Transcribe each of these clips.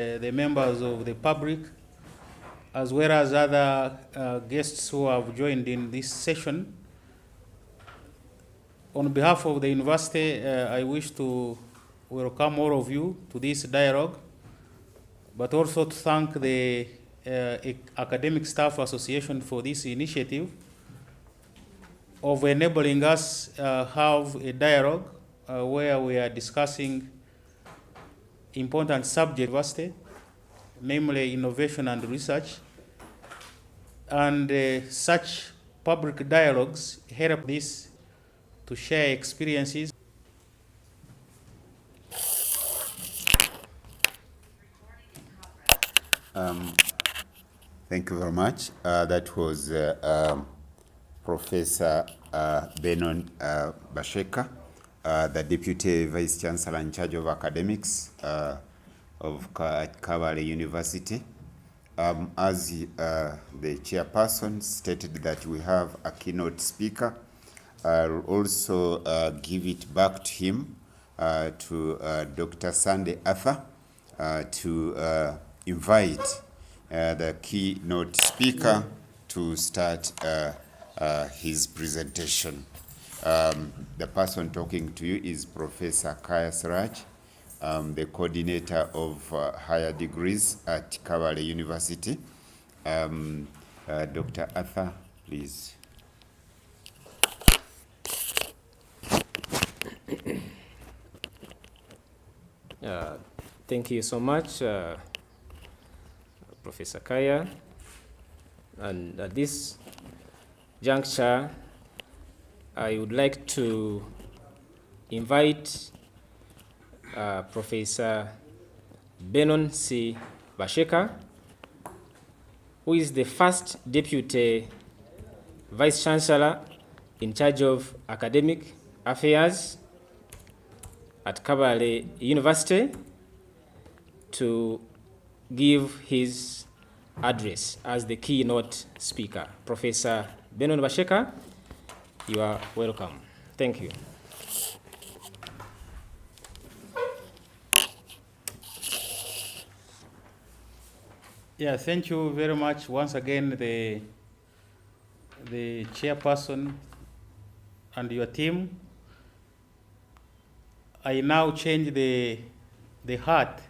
the members of the public, as well as other guests who have joined in this session. On behalf of the university, I wish to welcome all of you to this dialogue, but also to thank the Academic Staff Association for this initiative of enabling us have a dialogue where we are discussing important subject university, namely innovation and research. And such public dialogues help this to share experiences. Thank you very much. That was Professor Benon Basheka, the Deputy Vice Chancellor in charge of academics of KABASA University. As the chairperson stated that we have a keynote speaker, I'll also give it back to him, to Dr. Sunday Arthur, to invite the keynote speaker to start his presentation. The person talking to you is Professor Kaya Siraj, the coordinator of higher degrees at KABASA University. Dr. Arthur, please. Thank you so much, Professor Kaya. And at this juncture, I would like to invite Professor Benon C. Basheka, who is the first Deputy Vice Chancellor in charge of academic affairs at KABASA University, to give his address as the keynote speaker. Professor Benon Basheka, you are welcome. Thank you. Yeah, thank you very much once again, the chairperson and your team. I now change the hat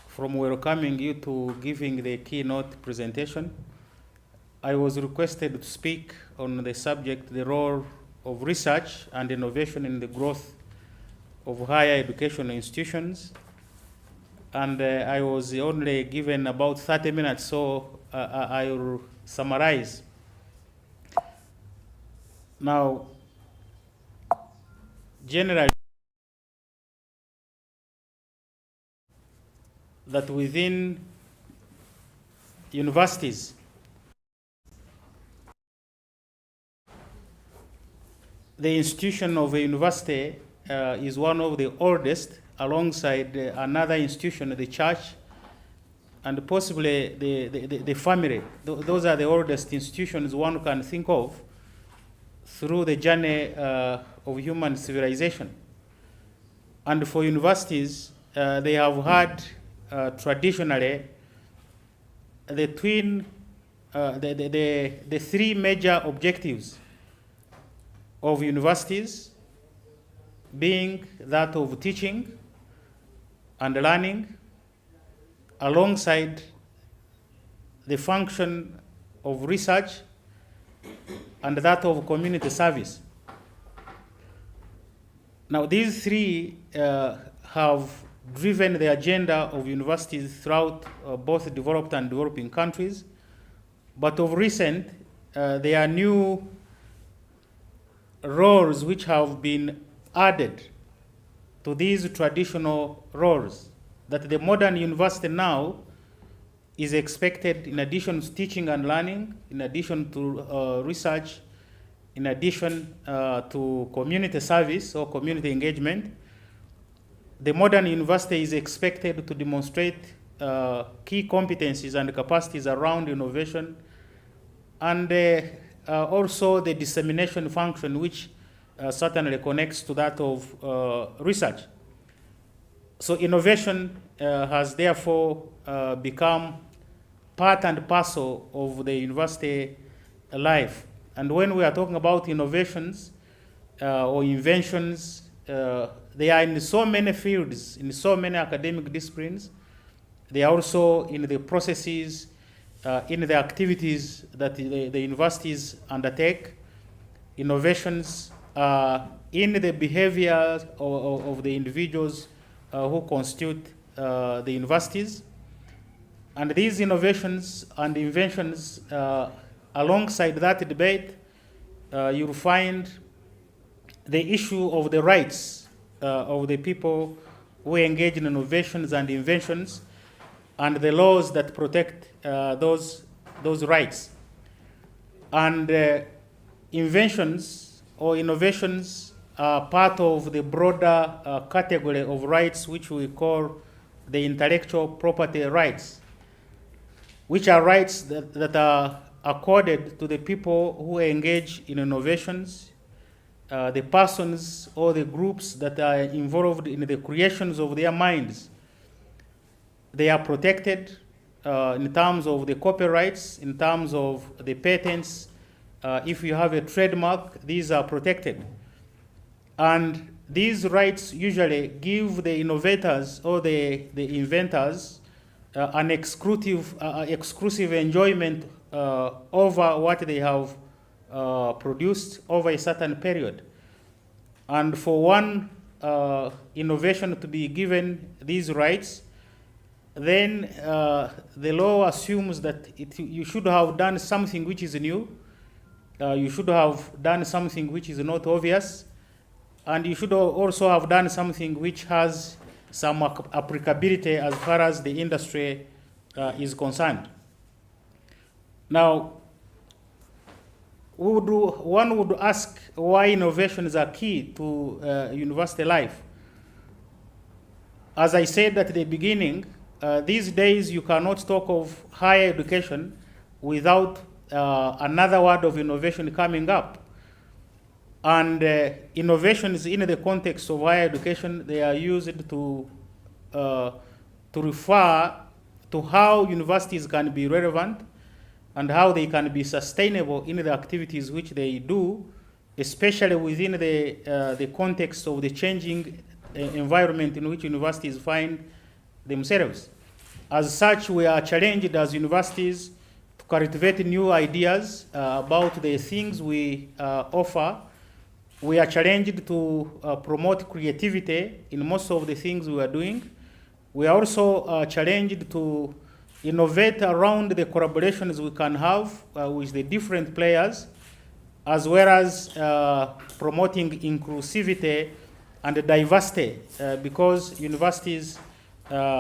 from welcoming you to giving the keynote presentation. I was requested to speak on the subject, the role of research and innovation in the growth of higher educational institutions. And I was only given about 30 minutes, so I will summarize. Now, generally, that within universities, the institution of a university is one of the oldest, alongside another institution, the church, and possibly the family. Those are the oldest institutions one can think of through the journey of human civilization. And for universities, they have had traditionally the three major objectives of universities, being that of teaching and learning, alongside the function of research and that of community service. Now, these three have driven the agenda of universities throughout both developed and developing countries. But of recent, there are new roles which have been added to these traditional roles, that the modern university now is expected, in addition to teaching and learning, in addition to research, in addition to community service or community engagement, the modern university is expected to demonstrate key competencies and capacities around innovation, and also the dissemination function, which certainly connects to that of research. So innovation has therefore become part and parcel of the university life. And when we are talking about innovations or inventions, they are in so many fields, in so many academic disciplines. They are also in the processes, in the activities that the universities undertake. Innovations in the behavior of the individuals who constitute the universities. And these innovations and inventions, alongside that debate, you'll find the issue of the rights of the people who engage in innovations and inventions, and the laws that protect those rights. And inventions or innovations are part of the broader category of rights, which we call the intellectual property rights, which are rights that are accorded to the people who engage in innovations, the persons or the groups that are involved in the creations of their minds. They are protected in terms of the copyrights, in terms of the patents. If you have a trademark, these are protected. And these rights usually give the innovators or the inventors an exclusive enjoyment over what they have produced over a certain period. And for one innovation to be given these rights, then the law assumes that you should have done something which is new, you should have done something which is not obvious, and you should also have done something which has some applicability as far as the industry is concerned. Now, one would ask why innovations are key to university life. As I said at the beginning, these days you cannot talk of higher education without another word of innovation coming up. And innovations in the context of higher education, they are used to refer to how universities can be relevant and how they can be sustainable in the activities which they do, especially within the context of the changing environment in which universities find themselves. As such, we are challenged as universities to cultivate new ideas about the things we offer. We are challenged to promote creativity in most of the things we are doing. We are also challenged to innovate around the collaborations we can have with the different players, as well as promoting inclusivity and diversity, because universities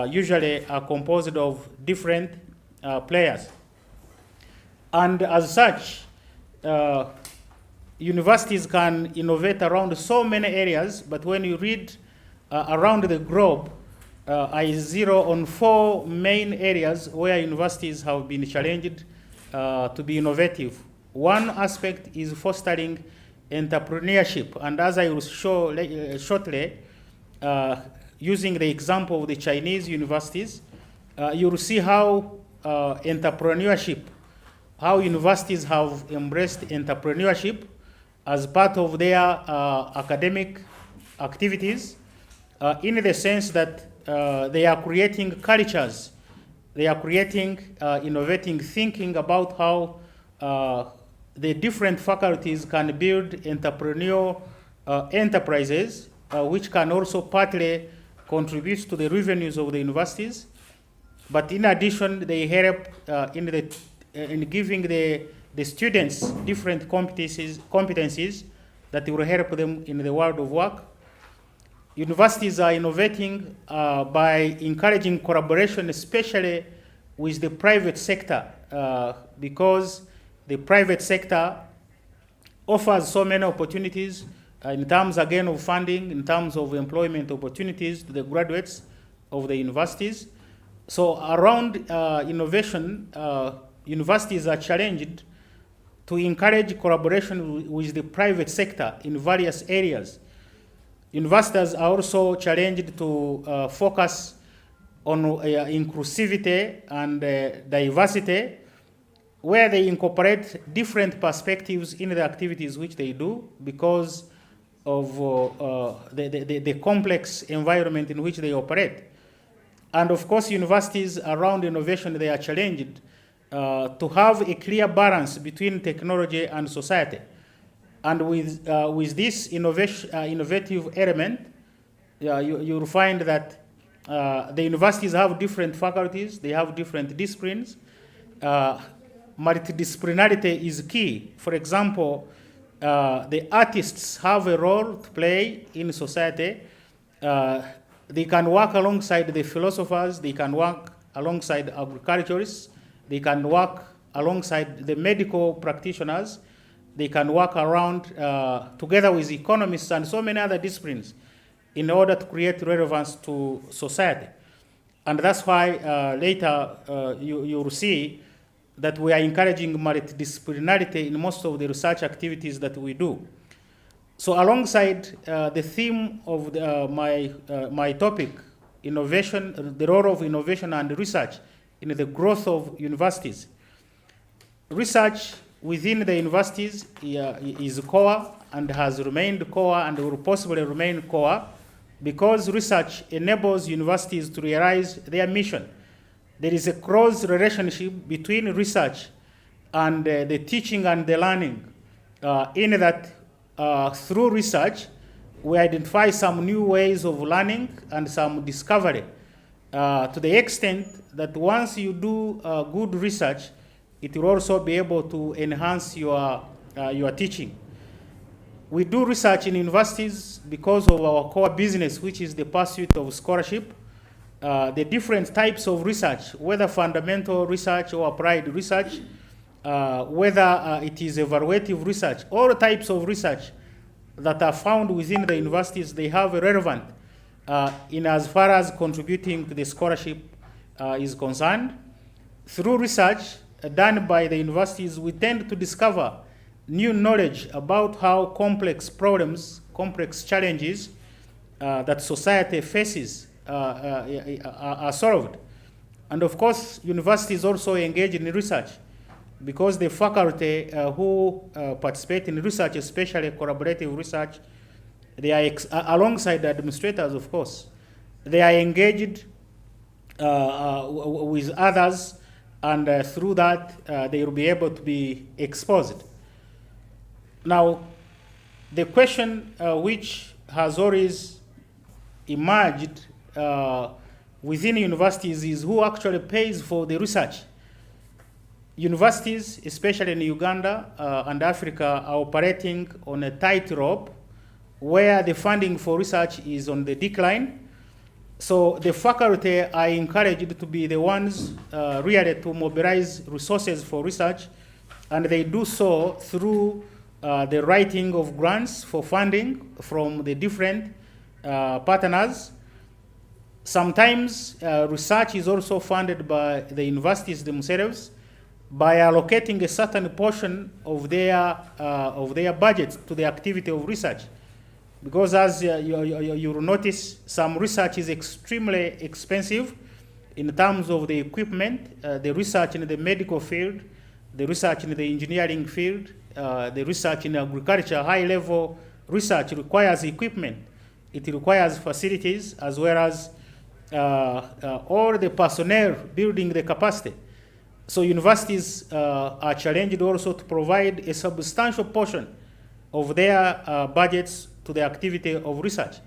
usually are composed of different players. And as such, universities can innovate around so many areas, but when you read around the globe, I zero on 4 main areas where universities have been challenged to be innovative. One aspect is fostering entrepreneurship, and as I will show shortly, using the example of the Chinese universities, you will see how entrepreneurship, how universities have embraced entrepreneurship as part of their academic activities, in the sense that they are creating cultures, they are creating innovating thinking about how the different faculties can build entrepreneurial enterprises, which can also partly contribute to the revenues of the universities. But in addition, they help in giving the students different competencies that will help them in the world of work. Universities are innovating by encouraging collaboration, especially with the private sector, because the private sector offers so many opportunities in terms, again, of funding, in terms of employment opportunities to the graduates of the universities. So around innovation, universities are challenged to encourage collaboration with the private sector in various areas. Universities are also challenged to focus on inclusivity and diversity, where they incorporate different perspectives in the activities which they do because of the complex environment in which they operate. And of course, universities around innovation, they are challenged to have a clear balance between technology and society. And with this innovative element, you'll find that the universities have different faculties, they have different disciplines. Multidisciplinarity is key. For example, the artists have a role to play in society. They can work alongside the philosophers, they can work alongside agriculturists, they can work alongside the medical practitioners, they can work around together with economists and so many other disciplines in order to create relevance to society. And that's why later you'll see that we are encouraging multidisciplinarity in most of the research activities that we do. So alongside the theme of my topic, innovation, the role of innovation and research in the growth of universities, research within the universities is core and has remained core and will possibly remain core because research enables universities to realize their mission. There is a close relationship between research and the teaching and the learning in that through research, we identify some new ways of learning and some discovery to the extent that once you do good research, it will also be able to enhance your teaching. We do research in universities because of our core business, which is the pursuit of scholarship. The different types of research, whether fundamental research or applied research, whether it is evaluative research, all types of research that are found within the universities, they have a relevant in as far as contributing to the scholarship is concerned. Through research done by the universities, we tend to discover new knowledge about how complex problems, complex challenges that society faces are solved. And of course, universities also engage in research because the faculty who participate in research, especially collaborative research, they are alongside the administrators, of course. They are engaged with others, and through that, they will be able to be exposed. Now, the question which has always emerged within universities is who actually pays for the research. Universities, especially in Uganda and Africa, are operating on a tightrope where the funding for research is on the decline. So the faculty are encouraged to be the ones really to mobilize resources for research, and they do so through the writing of grants for funding from the different partners. Sometimes research is also funded by the universities themselves by allocating a certain portion of their budget to the activity of research. Because as you will notice, some research is extremely expensive in terms of the equipment, the research in the medical field, the research in the engineering field, the research in agriculture, high-level research requires equipment. It requires facilities as well as all the personnel building the capacity. So universities are challenged also to provide a substantial portion of their budgets to the activity of research,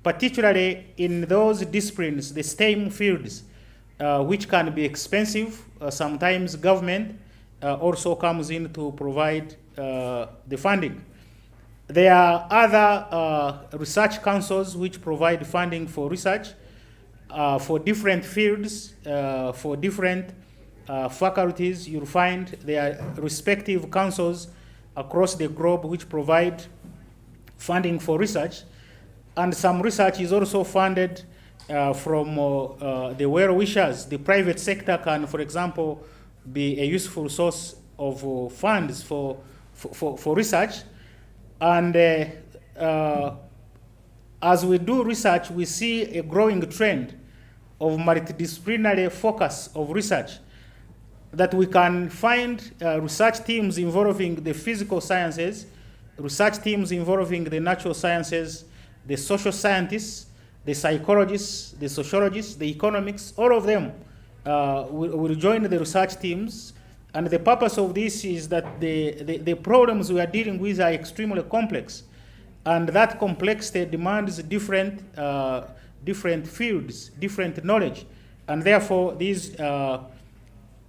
particularly in those disciplines, the STEM fields, which can be expensive. Sometimes government also comes in to provide the funding. There are other research councils which provide funding for research for different fields, for different faculties. You'll find there are respective councils across the globe which provide funding for research, and some research is also funded from the well-wishers. The private sector can, for example, be a useful source of funds for research, and as we do research, we see a growing trend of multidisciplinary focus of research, that we can find research teams involving the physical sciences, research teams involving the natural sciences, the social scientists, the psychologists, the sociologists, the economics, all of them will join the research teams. And the purpose of this is that the problems we are dealing with are extremely complex. And that complexity demands different fields, different knowledge. And therefore, these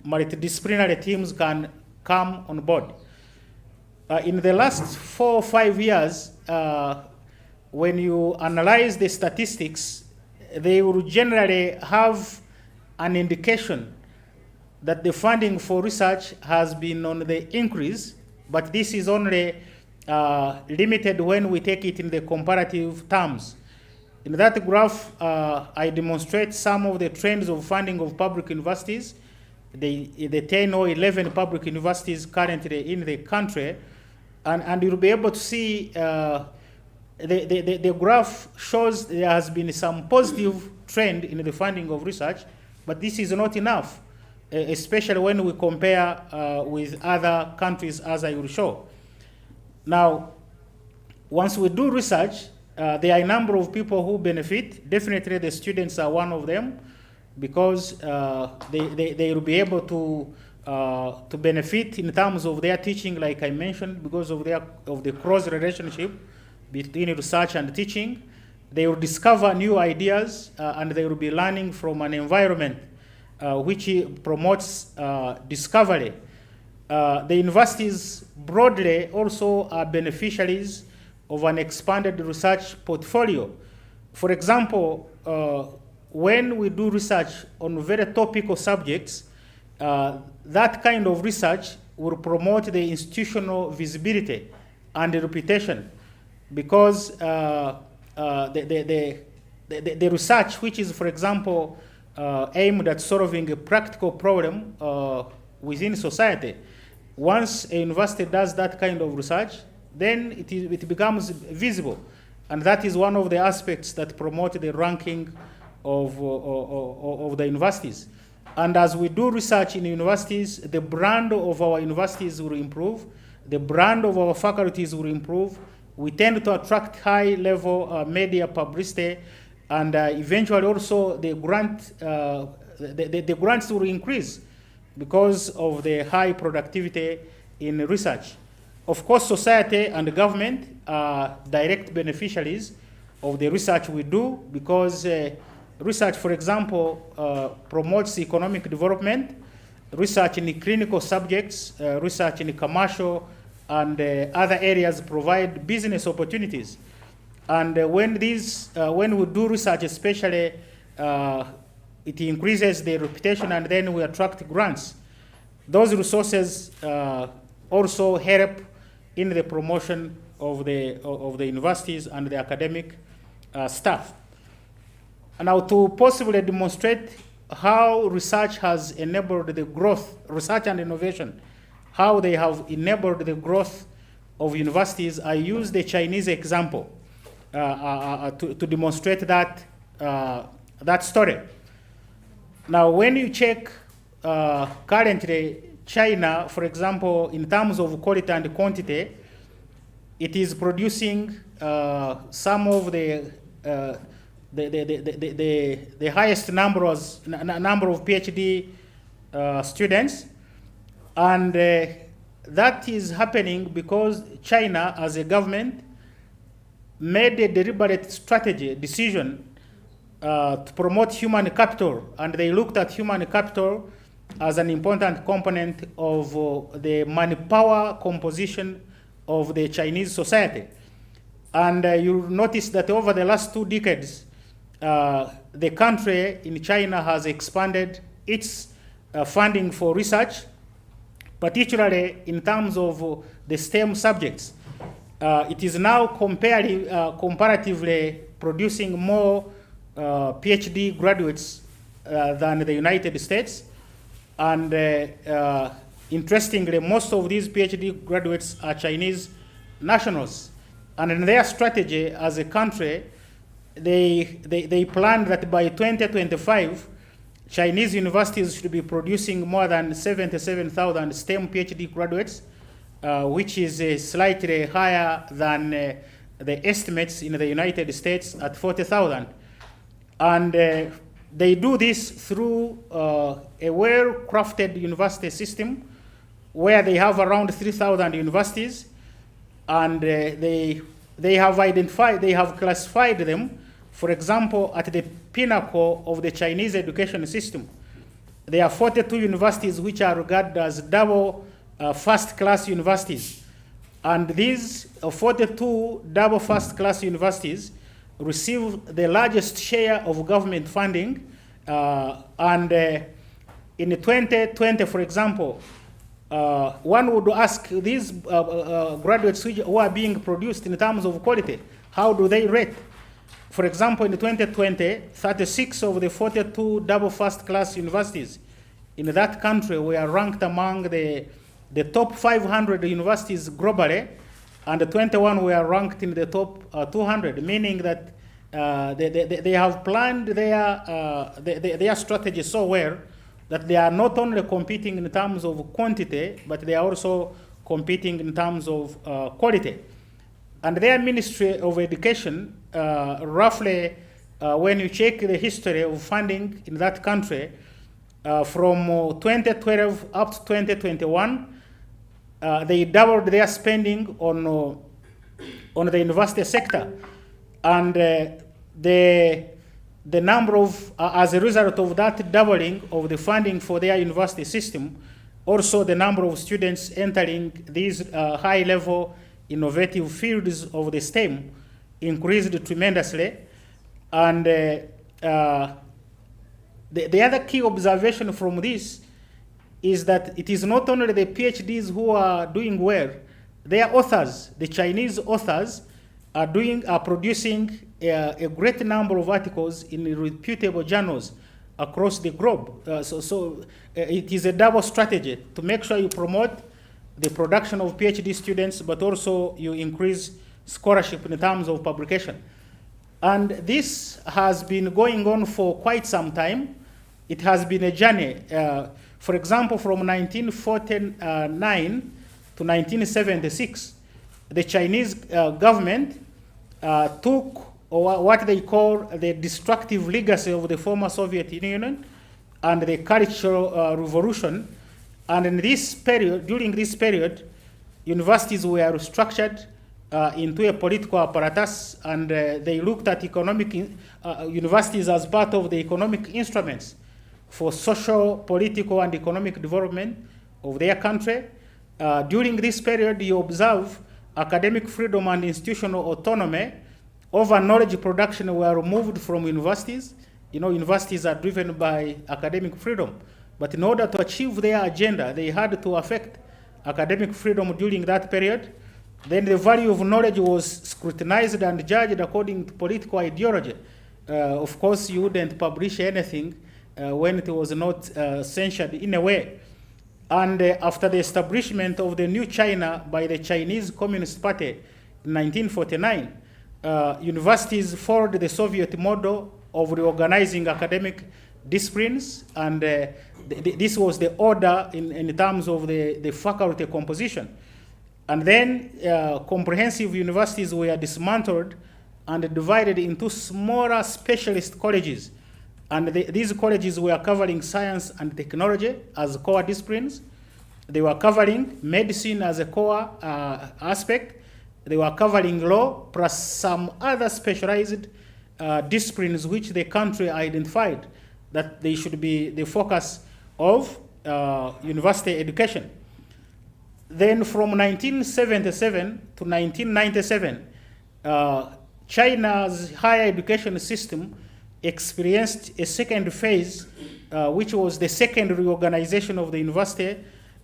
multidisciplinary teams can come on board. In the last 4 or 5 years, when you analyze the statistics, they will generally have an indication that the funding for research has been on the increase, but this is only limited when we take it in the comparative terms. In that graph, I demonstrate some of the trends of funding of public universities, the 10 or 11 public universities currently in the country, and you'll be able to see the graph shows there has been some positive trend in the funding of research, but this is not enough, especially when we compare with other countries, as I will show. Now, once we do research, there are a number of people who benefit. Definitely the students are one of them, because they will be able to benefit in terms of their teaching, like I mentioned, because of the cross relationship between research and teaching. They will discover new ideas, and they will be learning from an environment which promotes discovery. The universities broadly also are beneficiaries of an expanded research portfolio. For example, when we do research on very topical subjects, that kind of research will promote the institutional visibility and the reputation, because the research, which is, for example, aimed at solving a practical problem within society, once a university does that kind of research, then it becomes visible. And that is one of the aspects that promote the ranking of the universities. And as we do research in universities, the brand of our universities will improve, the brand of our faculties will improve. We tend to attract high-level media publicity, and eventually also the grants will increase because of the high productivity in research. Of course, society and the government are direct beneficiaries of the research we do, because research, for example, promotes economic development. Research in clinical subjects, research in commercial and other areas provide business opportunities. And when we do research, especially, it increases the reputation, and then we attract grants. Those resources also help in the promotion of the universities and the academic staff. And now, to possibly demonstrate how research has enabled the growth, research and innovation, how they have enabled the growth of universities, I use the Chinese example to demonstrate that story. Now, when you check currently, China, for example, in terms of quality and quantity, it is producing some of the highest number of PhD students, and that is happening because China, as a government, made a deliberate decision to promote human capital, and they looked at human capital as an important component of the manpower composition of the Chinese society. And you'll notice that over the last 2 decades, the country in China has expanded its funding for research, particularly in terms of the STEM subjects. It is now comparatively producing more PhD graduates than the United States. And interestingly, most of these PhD graduates are Chinese nationals. And in their strategy as a country, they planned that by 2025, Chinese universities should be producing more than 77,000 STEM PhD graduates, which is slightly higher than the estimates in the United States at 40,000. And they do this through a well-crafted university system where they have around 3,000 universities, and they have classified them. For example, at the pinnacle of the Chinese education system, there are 42 universities which are regarded as double first-class universities. And these 42 double first-class universities receive the largest share of government funding. In 2020, for example, one would ask these graduates who are being produced in terms of quality, how do they rate? For example, in 2020, 36 of the 42 double first-class universities in that country were ranked among the top 500 universities globally, and 21 were ranked in the top 200, meaning that they have planned their strategy so well that they are not only competing in terms of quantity, but they are also competing in terms of quality. And their Ministry of Education, roughly, when you check the history of funding in that country, from 2012 up to 2021, they doubled their spending on the university sector. And the number of, as a result of that doubling of the funding for their university system, also the number of students entering these high-level innovative fields of the STEM increased tremendously. And the other key observation from this is that it is not only the PhDs who are doing well, their authors, the Chinese authors, are producing a great number of articles in reputable journals across the globe. So it is a double strategy to make sure you promote the production of PhD students, but also you increase scholarship in terms of publication. And this has been going on for quite some time. It has been a journey. For example, from 1949 to 1976, the Chinese government took what they call the destructive legacy of the former Soviet Union and the Cultural Revolution. And in this period, during this period, universities were restructured into a political apparatus, and they looked at universities as part of the economic instruments for social, political, and economic development of their country. During this period, you observe academic freedom and institutional autonomy over knowledge production were removed from universities. You know, universities are driven by academic freedom. But in order to achieve their agenda, they had to affect academic freedom during that period. Then the value of knowledge was scrutinized and judged according to political ideology. Of course, you wouldn't publish anything when it was not censured in a way. And after the establishment of the new China by the Chinese Communist Party in 1949, universities followed the Soviet model of reorganizing academic disciplines, and this was the order in terms of the faculty composition. And then comprehensive universities were dismantled and divided into smaller specialist colleges. And these colleges were covering science and technology as core disciplines. They were covering medicine as a core aspect. They were covering law, plus some other specialized disciplines which the country identified that they should be the focus of university education. Then from 1977 to 1997, China's higher education system experienced a second phase, which was the second reorganization of the university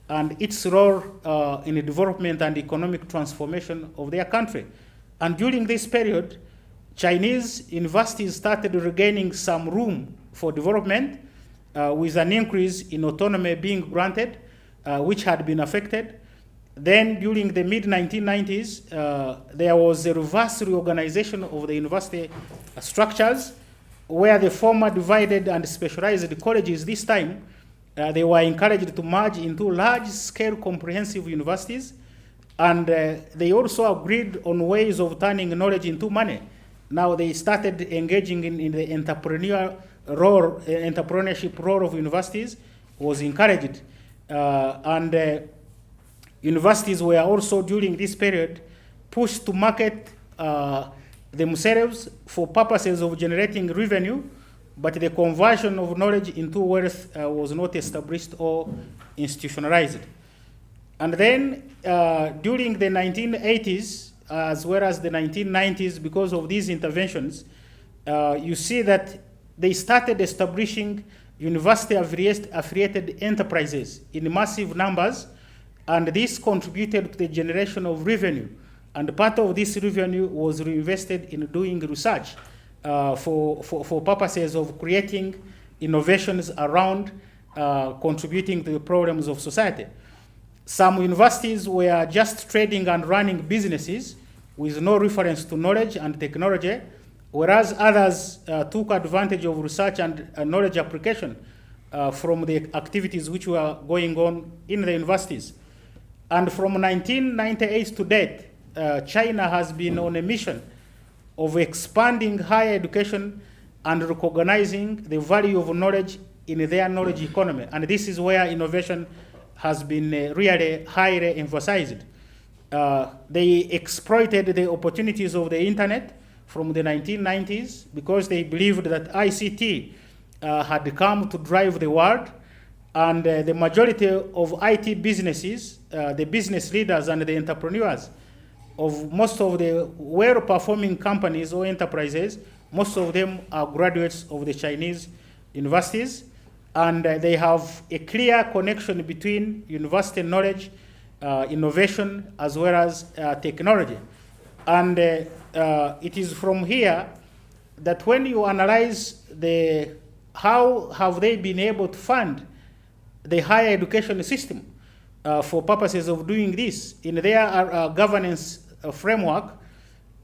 and its role in the development and economic transformation of their country. And during this period, Chinese universities started regaining some room for development with an increase in autonomy being granted, which had been affected. Then during the mid-1990s, there was a reverse reorganization of the university structures, where the former divided and specialized colleges this time, they were encouraged to merge into large-scale comprehensive universities, and they also agreed on ways of turning knowledge into money. Now they started engaging in the entrepreneurship role of universities was encouraged. Universities were also, during this period, pushed to market themselves for purposes of generating revenue, but the conversion of knowledge into wealth was not established or institutionalized. And then during the 1980s, as well as the 1990s, because of these interventions, you see that they started establishing university-affiliated enterprises in massive numbers, and this contributed to the generation of revenue. And part of this revenue was reinvested in doing research for purposes of creating innovations around contributing to the problems of society. Some universities were just trading and running businesses with no reference to knowledge and technology, whereas others took advantage of research and knowledge application from the activities which were going on in the universities. And from 1998 to date, China has been on a mission of expanding higher education and recognizing the value of knowledge in their knowledge economy. And this is where innovation has been really highly emphasized. They exploited the opportunities of the internet from the 1990s because they believed that ICT had come to drive the world, and the majority of IT businesses, the business leaders and the entrepreneurs of most of the well-performing companies or enterprises, most of them are graduates of the Chinese universities, and they have a clear connection between university knowledge, innovation, as well as technology. And it is from here that when you analyze how have they been able to fund the higher education system for purposes of doing this, in their governance framework,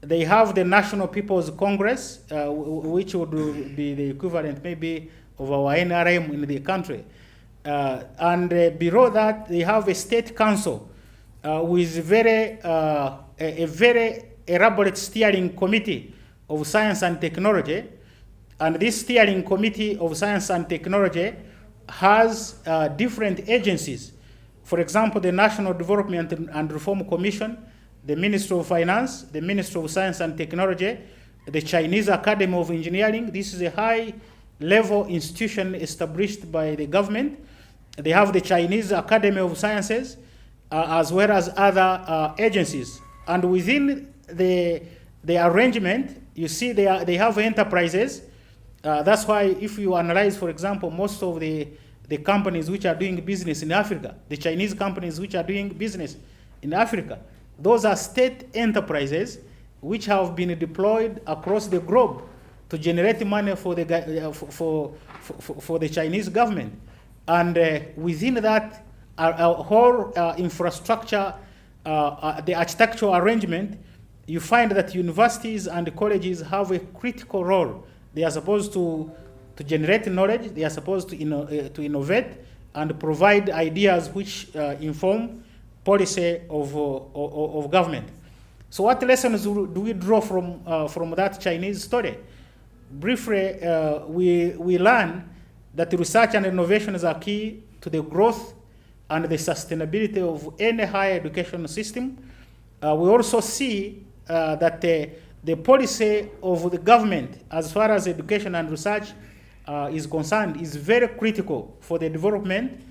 they have the National People's Congress, which would be the equivalent maybe of our NRM in the country. And below that, they have a state council with a very elaborate steering committee of science and technology. And this steering committee of science and technology has different agencies. For example, the National Development and Reform Commission, the Ministry of Finance, the Ministry of Science and Technology, the Chinese Academy of Engineering. This is a high-level institution established by the government. They have the Chinese Academy of Sciences, as well as other agencies. And within the arrangement, you see they have enterprises. That's why if you analyze, for example, most of the companies which are doing business in Africa, the Chinese companies which are doing business in Africa, those are state enterprises which have been deployed across the globe to generate money for the Chinese government. And within that, our whole infrastructure, the architectural arrangement, you find that universities and colleges have a critical role. They are supposed to generate knowledge, they are supposed to innovate and provide ideas which inform policy of government. So what lessons do we draw from that Chinese story? Briefly, we learn that research and innovations are key to the growth and the sustainability of any higher education system. We also see that the policy of the government as far as education and research is concerned is very critical for the development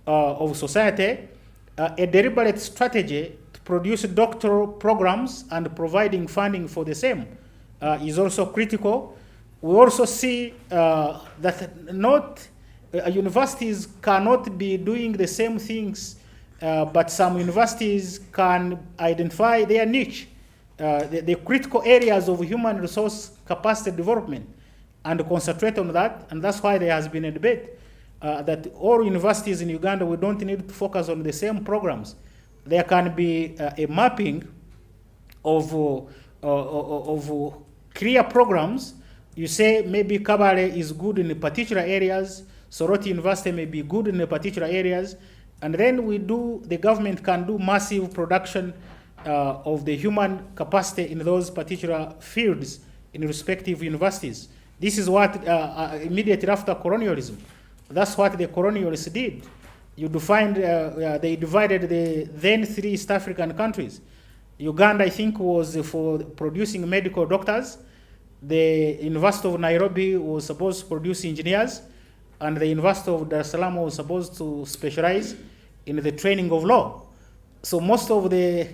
of society. A deliberate strategy to produce doctoral programs and providing funding for the same is also critical. We also see that universities cannot be doing the same things, but some universities can identify their niche, the critical areas of human resource capacity development, and concentrate on that. And that's why there has been a debate that all universities in Uganda, we don't need to focus on the same programs. there can be a mapping of clear programs. You say maybe Kabale is good in particular areas, Soroti University may be good in particular areas, and then the government can do massive production of the human capacity in those particular fields in respective universities. This is what immediately after colonialism, that's what the colonialists did. You find they divided the then 3 East African countries. Uganda, I think, was for producing medical doctors. The University of Nairobi was supposed to produce engineers, and the University of Dar es Salaam was supposed to specialize in the training of law. So most of the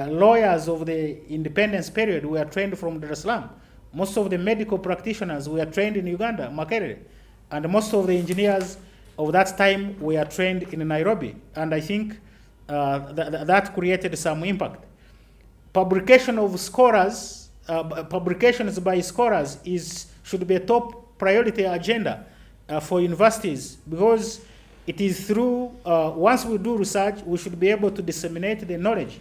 lawyers of the independence period were trained from Dar es Salaam. Most of the medical practitioners were trained in Uganda, Makerere. And most of the engineers of that time were trained in Nairobi. And I think that created some impact. Publication of scholars, publications by scholars should be a top priority agenda for universities, because it is through, once we do research, we should be able to disseminate the knowledge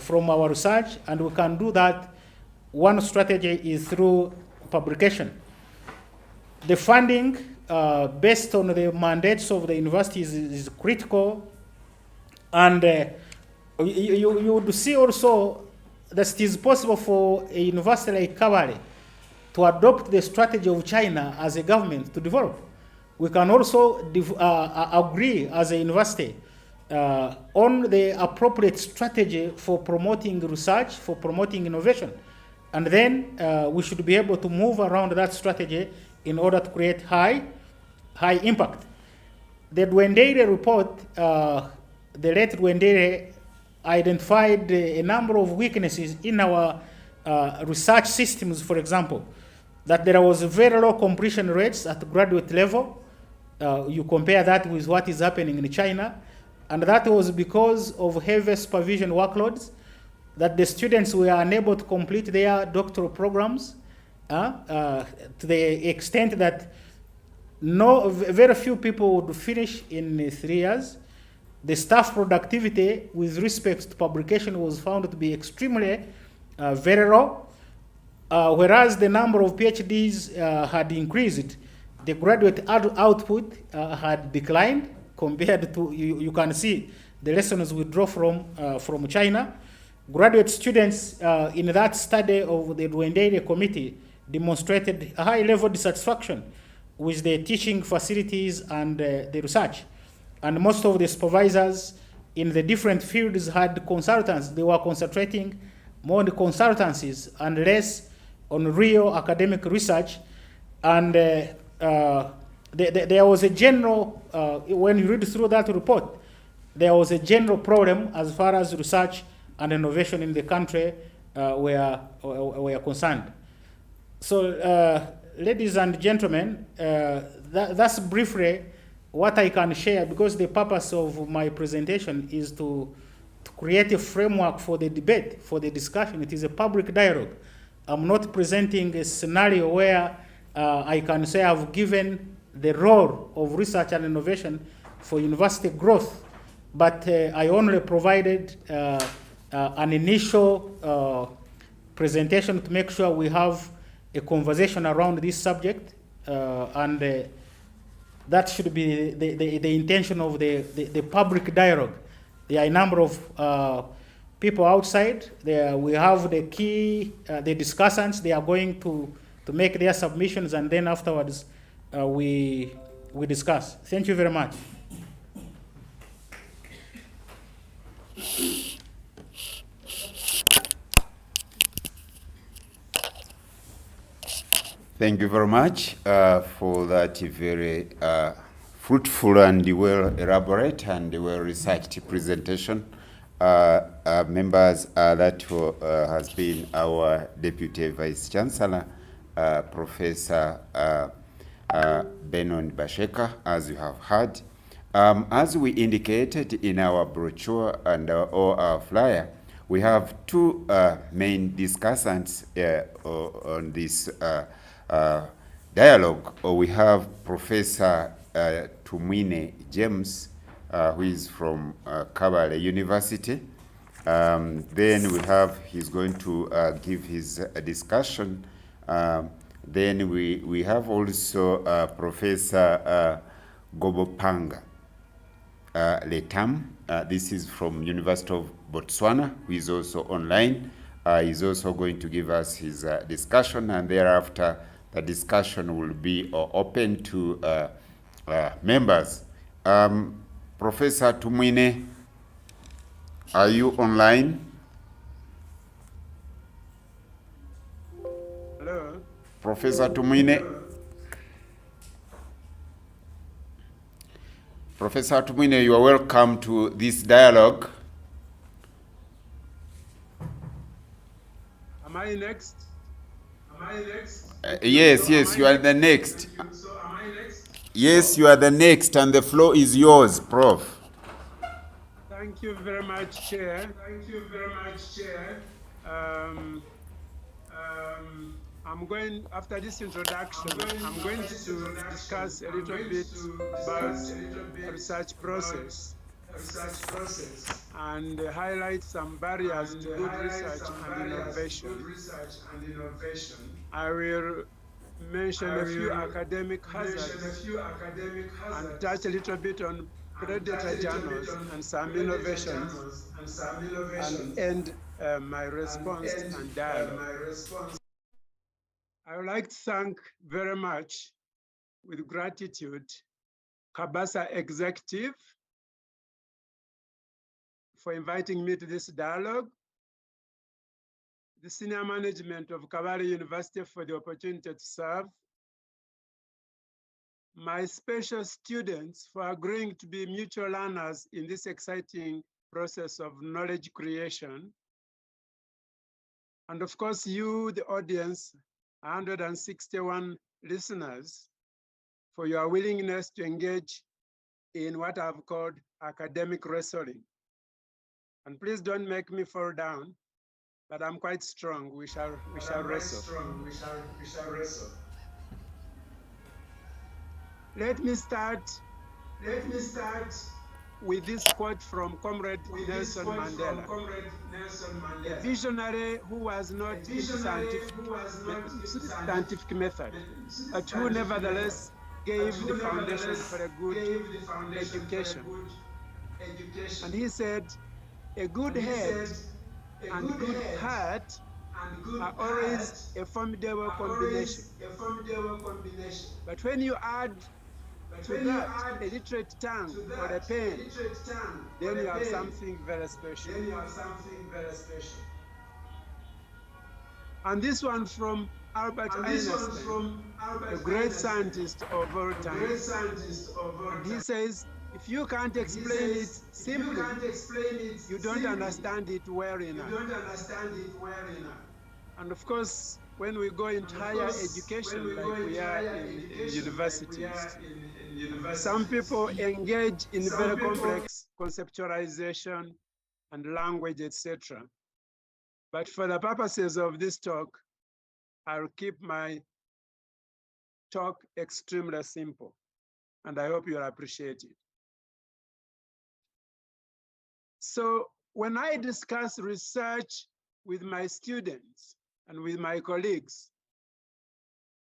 from our research, and we can do that. One strategy is through publication. The funding based on the mandates of the universities is critical, and you would see also that it is possible for a university like Kabale to adopt the strategy of China as a government to develop. We can also agree as a university on the appropriate strategy for promoting research, for promoting innovation. And then we should be able to move around that strategy in order to create high impact. The Dwendere report, the late Dwendere identified a number of weaknesses in our research systems, for example, that there was very low completion rates at graduate level. You compare that with what is happening in China, and that was because of heavy supervision workloads, that the students were unable to complete their doctoral programs to the extent that very few people would finish in 3 years. The staff productivity with respect to publication was found to be extremely very low, whereas the number of PhDs had increased. The graduate output had declined compared to, you can see the lessons we draw from China. Graduate students in that study of the Dwendere committee demonstrated a high level of dissatisfaction with the teaching facilities and the research. And most of the supervisors in the different fields had consultants. They were concentrating more on the consultancies and less on real academic research. And there was a general, when you read through that report, there was a general problem as far as research and innovation in the country were concerned. So, ladies and gentlemen, that's briefly what I can share, because the purpose of my presentation is to create a framework for the debate, for the discussion. It is a public dialogue. I'm not presenting a scenario where I can say I've given the role of research and innovation for university growth, but I only provided an initial presentation to make sure we have a conversation around this subject, and that should be the intention of the public dialogue. There are a number of people outside. We have the discussants. They are going to make their submissions, and then afterwards we discuss. Thank you very much. Thank you very much for that very fruitful and well elaborate and well researched presentation. Members, that has been our Deputy Vice Chancellor, Professor Benon Basheka, as you have heard. As we indicated in our brochure and or our flyer, we have two main discussants on this dialogue. We have Professor Tumwine James, who is from KABASA University. Then we have, he's going to give his discussion. Then we have also Professor Gobopanga Letam. This is from University of Botswana, who is also online. He's also going to give us his discussion, and thereafter the discussion will be open to members. Professor Tumwine, are you online? Hello. Professor Tumwine. Professor Tumwine, you are welcome to this dialogue. Am I next? Am I next? Yes, So yes, you are the next. So am I next? Yes, you are the next, and the floor is yours, Prof. Thank you very much, Chair. Thank you very much, Chair. I'm going, after this introduction, I'm going to discuss a little bit about the research process and highlight some barriers to good research and innovation. I will mention a few academic hazards and touch a little bit on predator journals and some innovations, and end my response and dialogue. I would like to thank very much, with gratitude, KABASA executive for inviting me to this dialogue, the senior management of KABASA University for the opportunity to serve, my special students for agreeing to be mutual learners in this exciting process of knowledge creation, and of course you, the audience, 161 listeners, for your willingness to engage in what I've called academic wrestling. And please don't make me fall down, but I'm quite strong. We shall wrestle. We shall wrestle. Let me start with this quote from Comrade Nelson Mandela, a visionary who was not into scientific method, but who nevertheless gave the foundation for a good education. And he said, a good head and good heart are always a formidable combination. But when you add to that a literate tongue or a pen, then you have something very special. And this one from Albert Einstein, a great scientist of all time. And he says, if you can't explain it simply, you don't understand it well enough. And of course, when we go into higher education, like we are in universities, some people engage in very complex conceptualization and language, etc. But for the purposes of this talk, I'll keep my talk extremely simple, and I hope you'll appreciate it. So when I discuss research with my students and with my colleagues,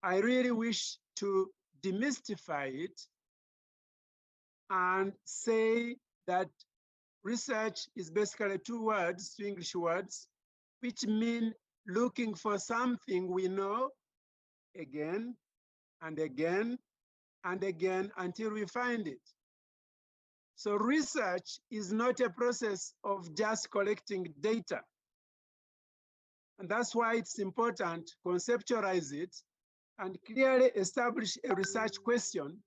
I really wish to demystify it and say that research is basically two words, two English words, which mean looking for something we know again and again and again until we find it. So research is not a process of just collecting data. And that's why it's important to conceptualize it and clearly establish a research question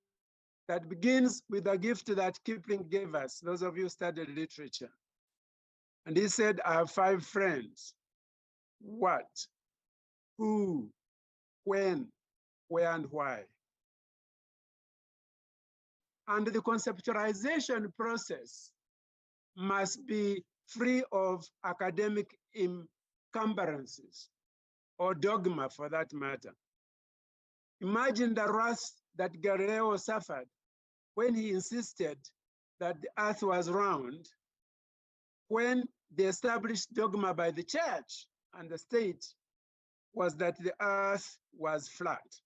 that begins with the gift that Kipling gave us, those of you who studied literature. And he said, I have 5 friends. What, who, when, where, and why. And the conceptualization process must be free of academic encumbrances or dogma for that matter. Imagine the wrath that Galileo suffered when he insisted that the earth was round when the established dogma by the church and the state was that the earth was flat.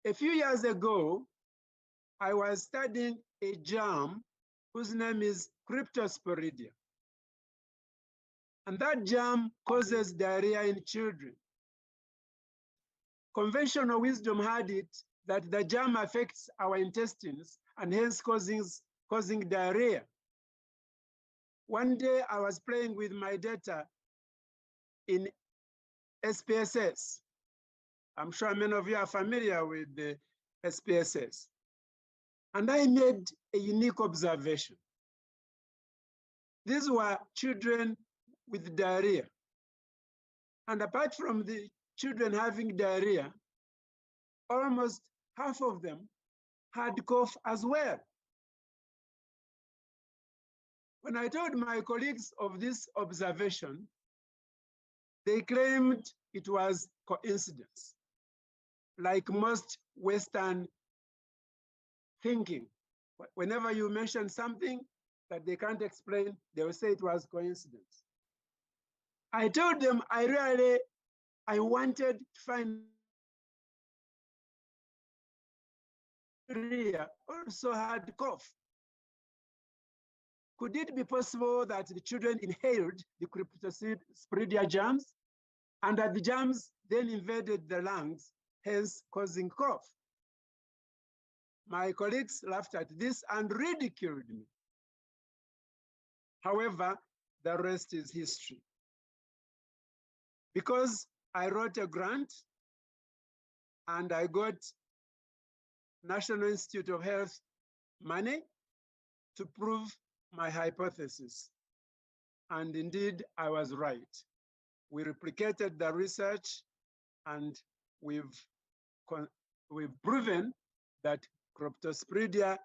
A few years ago, I was studying a germ whose name is Cryptosporidia. And that germ causes diarrhea in children. Conventional wisdom had it that the germ affects our intestines and hence causing diarrhea. One day I was playing with my data in SPSS. I'm sure many of you are familiar with the SPSS. And I made a unique observation. These were children with diarrhea. And apart from the children having diarrhea, almost half of them had cough as well. When I told my colleagues of this observation, they claimed it was coincidence, like most Western thinking. Whenever you mention something that they can't explain, they will say it was coincidence. I told them I wanted to find also had cough. Could it be possible that the children inhaled the Cryptosporidia germs and that the germs then invaded the lungs, hence causing cough? My colleagues laughed at this and ridiculed me. However, the rest is history. Because I wrote a grant and I got National Institute of Health money to prove my hypothesis. And indeed, I was right. We replicated the research and we've proven that Cryptosporidia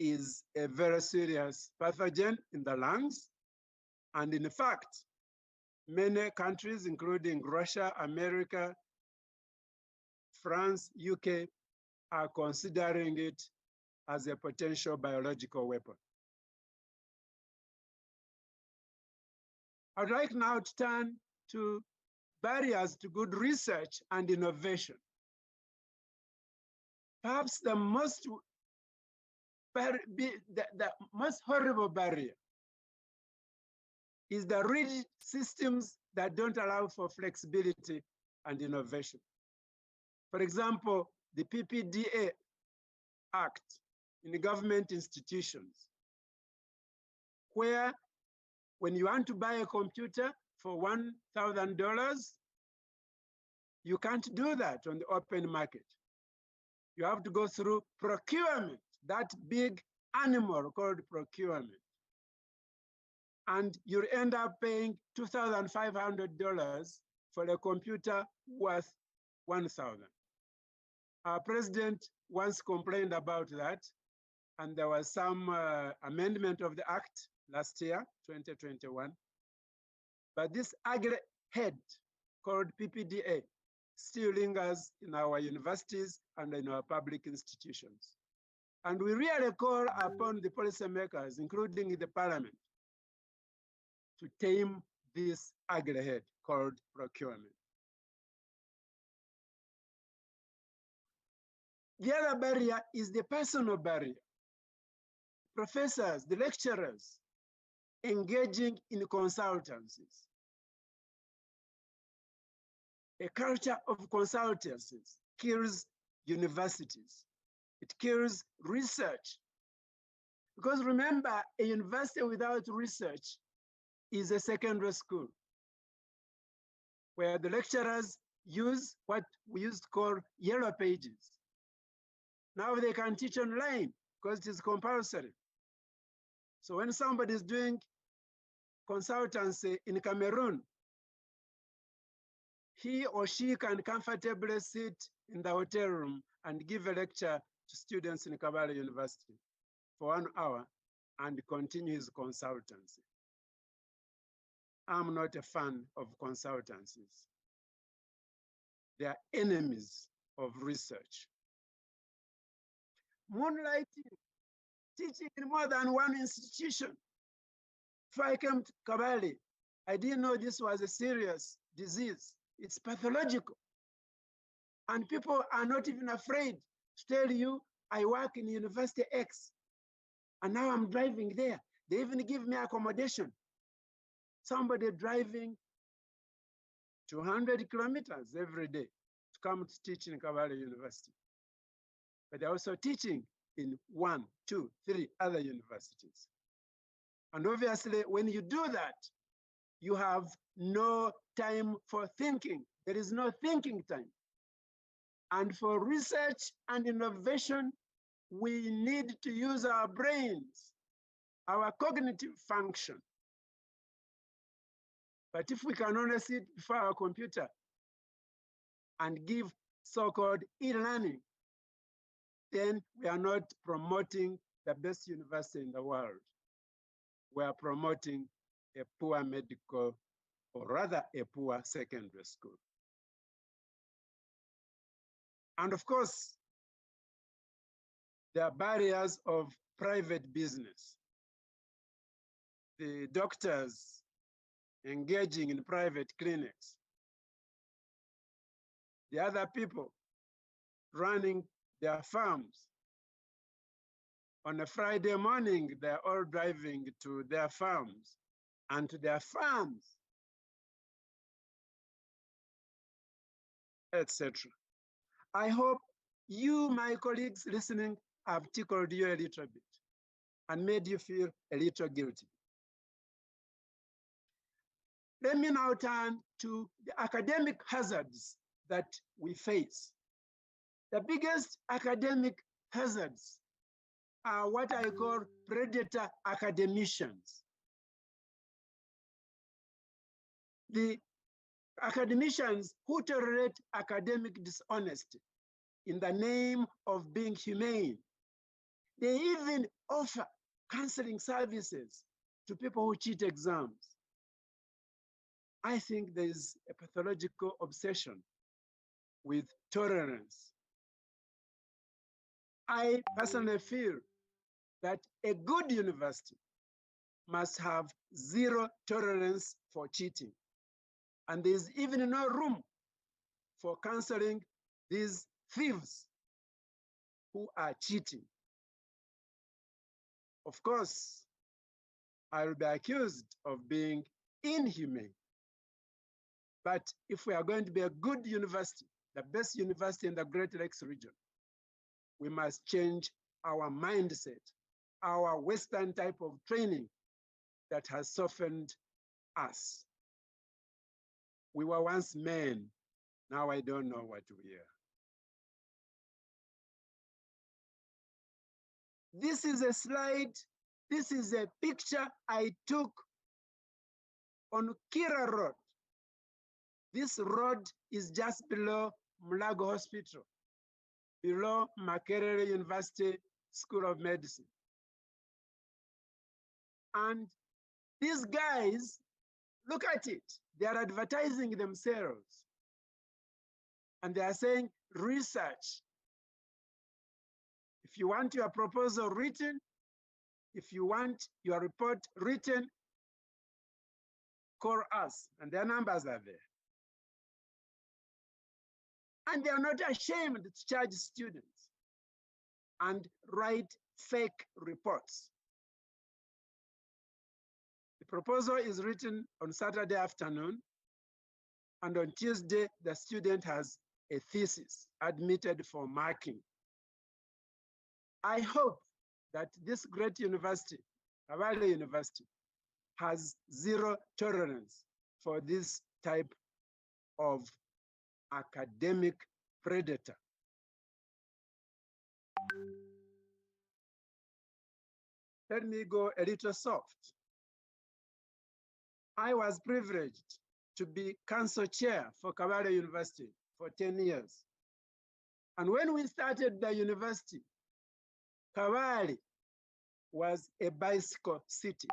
is a very serious pathogen in the lungs. And in fact, many countries, including Russia, America, France, UK, are considering it as a potential biological weapon. I'd like now to turn to barriers to good research and innovation. Perhaps the most horrible barrier is the rigid systems that don't allow for flexibility and innovation. For example, the PPDA Act in the government institutions, where when you want to buy a computer for $1,000, you can't do that on the open market. You have to go through procurement, that big animal called procurement. And you end up paying $2,500 for a computer worth $1,000. Our president once complained about that, and there was some amendment of the act last year, 2021. But this ugly head called PPDA still lingers in our universities and in our public institutions. And we really call upon the policymakers, including the parliament, to tame this ugly head called procurement. The other barrier is the personal barrier. Professors, the lecturers, engaging in consultancies. A culture of consultancies kills universities. It kills research. Because remember, a university without research is a secondary school, where the lecturers use what we used to call yellow pages. Now they can teach online because it is compulsory. So when somebody is doing consultancy in Cameroon, he or she can comfortably sit in the hotel room and give a lecture to students in Kabbalah University for 1 hour and continue his consultancy. I'm not a fan of consultancies. They are enemies of research. moonlighting, teaching in more than one institution. Before I came to Kabale, I didn't know this was a serious disease. It's pathological. And people are not even afraid to tell you, I work in University X, and now I'm driving there. They even give me accommodation. Somebody driving 200 kilometers every day to come to teach in Kabale University. But they're also teaching in 1, 2, 3 other universities. And obviously, when you do that, you have no time for thinking. There is no thinking time. And for research and innovation, we need to use our brains, our cognitive function. But if we can only sit before our computer and give so-called e-learning, then we are not promoting the best university in the world. We are promoting a poor medical, or rather a poor secondary school. And of course, there are barriers of private business. The doctors engaging in private clinics, the other people running their farms. On a Friday morning, they're all driving to their farms and to their farms, etc. I hope you, my colleagues listening, have tickled you a little bit and made you feel a little guilty. Let me now turn to the academic hazards that we face. The biggest academic hazards are what I call predator academicians. The academicians who tolerate academic dishonesty in the name of being humane. They even offer counseling services to people who cheat exams. I think there is a pathological obsession with tolerance. I personally feel that a good university must have zero tolerance for cheating. And there's even no room for counseling these thieves who are cheating. Of course, I will be accused of being inhumane. But if we are going to be a good university, the best university in the Great Lakes region, we must change our mindset, our Western type of training that has softened us. We were once men, now I don't know what we are. This is a slide, this is a picture I took on Kira Road. This road is just below Mulago Hospital, below Makerere University School of Medicine. And these guys, look at it, they are advertising themselves. And they are saying research. If you want your proposal written, if you want your report written, call us, and their numbers are there. And they are not ashamed to charge students and write fake reports. The proposal is written on Saturday afternoon, and on Tuesday, the student has a thesis admitted for marking. I hope that this great university, Kabale University, has zero tolerance for this type of academic predator. Let me go a little soft. I was privileged to be council chair for Kabale University for 10 years. And when we started the university, Kabale was a bicycle city.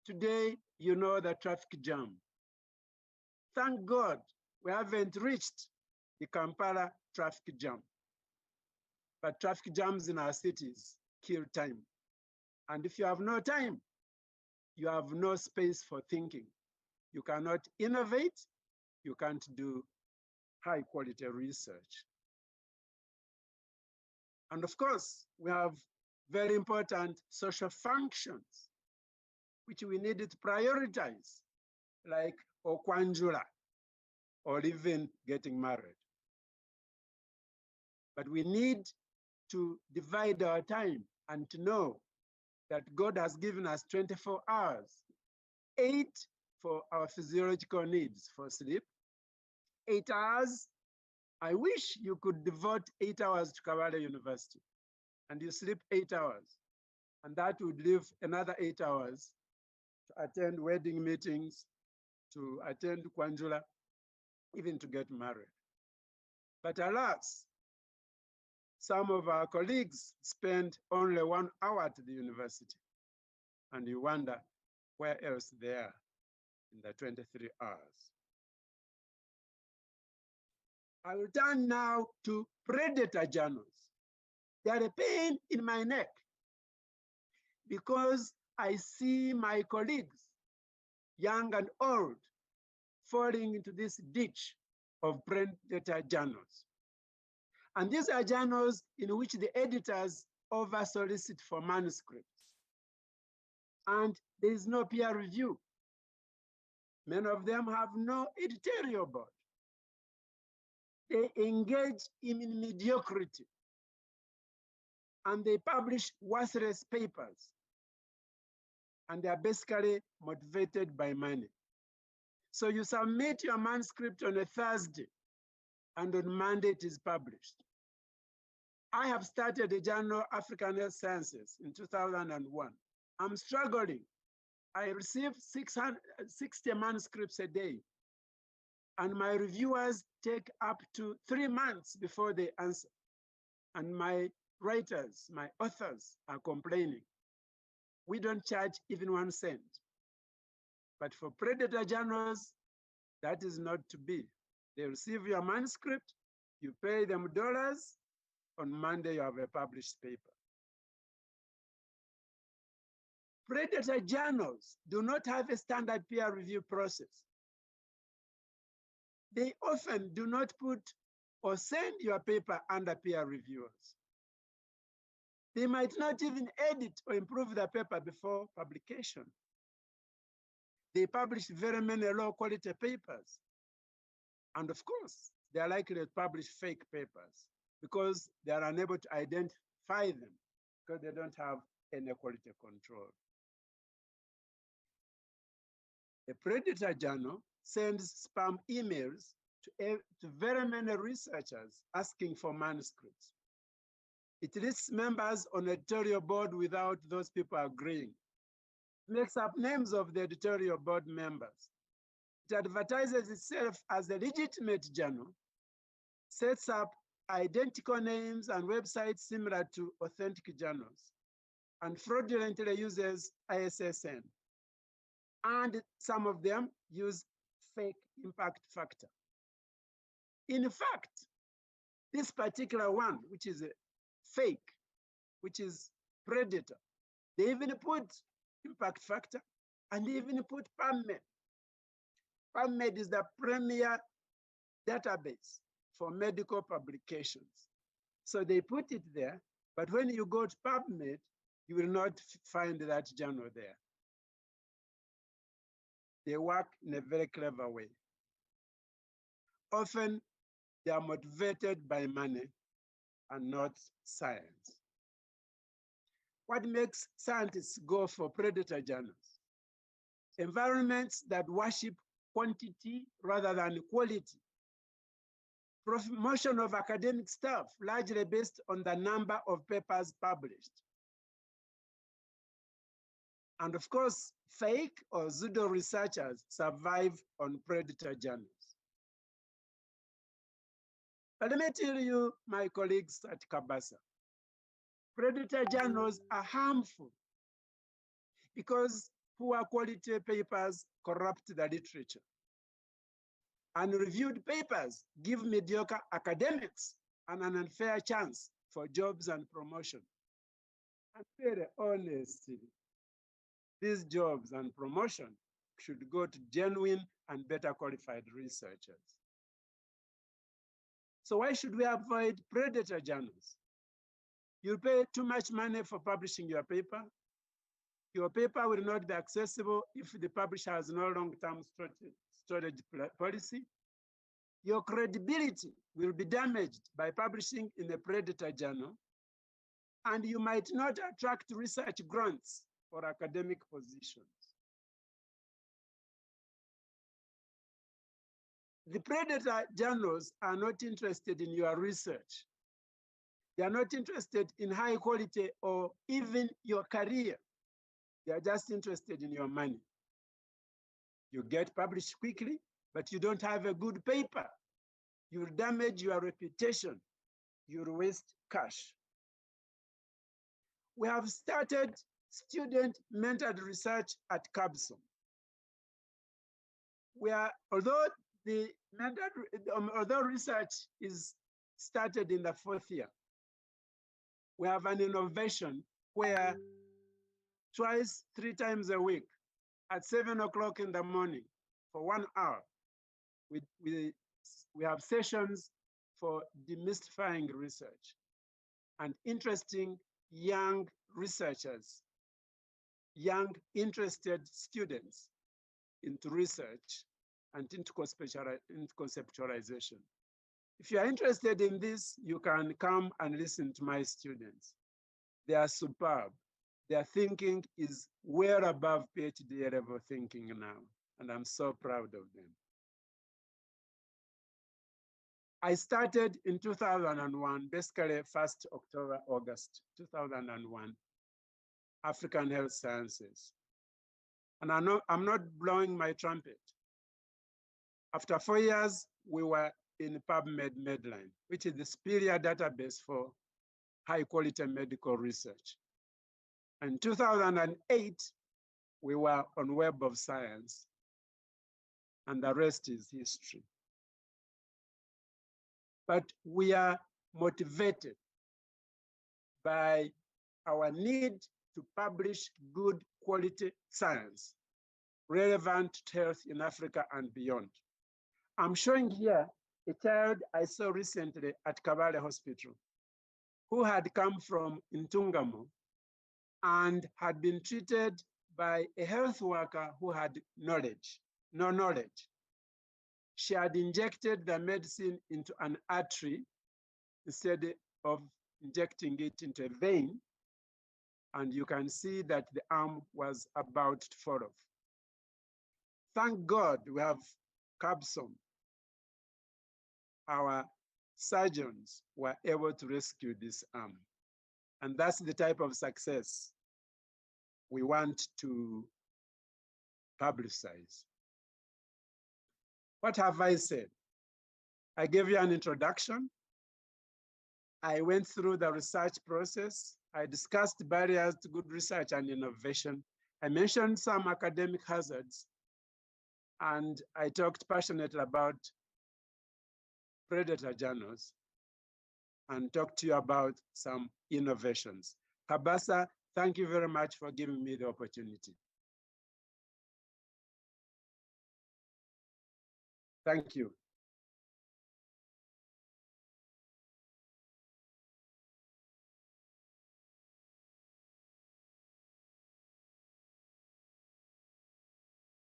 Today, you know the traffic jam. Thank God we haven't reached the Kampala traffic jam. but traffic jams in our cities kill time. And if you have no time, you have no space for thinking. You cannot innovate, you can't do high quality research. And of course, we have very important social functions, which we need to prioritize, like okwanjula, or even getting married. But we need to divide our time and to know that God has given us 24 hours, 8 for our physiological needs for sleep, 8 hours. I wish you could devote 8 hours to Kabale University and you sleep 8 hours, and that would leave another 8 hours to attend wedding meetings, to attend Kwanjula, even to get married. But alas, some of our colleagues spend only 1 hour at the university, and you wonder where else they are in the 23 hours. I will turn now to predator journals. They are a pain in my neck because I see my colleagues, young and old, falling into this ditch of predator journals. And these are journals in which the editors over-solicit for manuscripts. And there is no peer review. Many of them have no editorial board. They engage in mediocrity. And they publish worthless papers. And they are basically motivated by money. So you submit your manuscript on a Thursday, and on Monday it is published. I have started a journal, African Health Sciences, in 2001. I'm struggling. I receive 660 manuscripts a day, and my reviewers take up to 3 months before they answer. And my writers, my authors are complaining. We don't charge even 1 cent. But for predator journals, that is not to be. They receive your manuscript, you pay them dollars, on Monday you have a published paper. Predator journals do not have a standard peer review process. They often do not put or send your paper under peer reviewers. They might not even edit or improve the paper before publication. They publish very many low quality papers. And of course, they are likely to publish fake papers because they are unable to identify them because they don't have any quality control. A predator journal sends spam emails to very many researchers asking for manuscripts. It lists members on editorial board without those people agreeing. It makes up names of the editorial board members. It advertises itself as a legitimate journal, sets up identical names and websites similar to authentic journals, and fraudulently uses ISSN. And some of them use fake impact factor. In fact, this particular one, which is a fake, which is predator, they even put impact factor, and they even put PubMed. PubMed is the premier database for medical publications. So they put it there, but when you go to PubMed, you will not find that journal there. They work in a very clever way. Often, they are motivated by money and not science. What makes scientists go for predator journals? Environments that worship quantity rather than quality. Promotion of academic staff, largely based on the number of papers published. And of course, fake or pseudo researchers survive on predator journals. But let me tell you, my colleagues at KABASA, predator journals are harmful because poor quality papers corrupt the literature. And reviewed papers give mediocre academics an unfair chance for jobs and promotion. And very honestly, these jobs and promotion should go to genuine and better qualified researchers. So why should we avoid predator journals? You pay too much money for publishing your paper. Your paper will not be accessible if the publisher has no long-term storage policy. Your credibility will be damaged by publishing in a predator journal, and you might not attract research grants or academic positions. The predator journals are not interested in your research. They are not interested in high quality or even your career. They are just interested in your money. You get published quickly, but you don't have a good paper. You'll damage your reputation. You'll waste cash. We have started student-mentored research at KABASA. Although research is started in the 4th year, we have an innovation where twice, 3 times a week, at 7 o'clock in the morning, for 1 hour, we have sessions for demystifying research and interesting young researchers, young interested students into research and into conceptualization. If you are interested in this, you can come and listen to my students. They are superb. Their thinking is well above PhD level thinking now, and I'm so proud of them. I started in 2001, basically 1st October, August 2001, African Health Sciences. And I'm not blowing my trumpet. After 4 years, we were in PubMed Medline, which is the superior database for high quality medical research. In 2008, we were on Web of Science, and the rest is history. But we are motivated by our need to publish good quality science, relevant to health in Africa and beyond. I'm showing here a child I saw recently at Kabale Hospital who had come from Ntungamo and had been treated by a health worker who had no knowledge. She had injected the medicine into an artery instead of injecting it into a vein, and you can see that the arm was about to fall off. Thank God we have KABASA. Our surgeons were able to rescue this arm. And that's the type of success we want to publicize. What have I said? I gave you an introduction. I went through the research process. I discussed barriers to good research and innovation. I mentioned some academic hazards, and I talked passionately about predator journals and talked to you about some innovations. KABASA, thank you very much for giving me the opportunity. Thank you.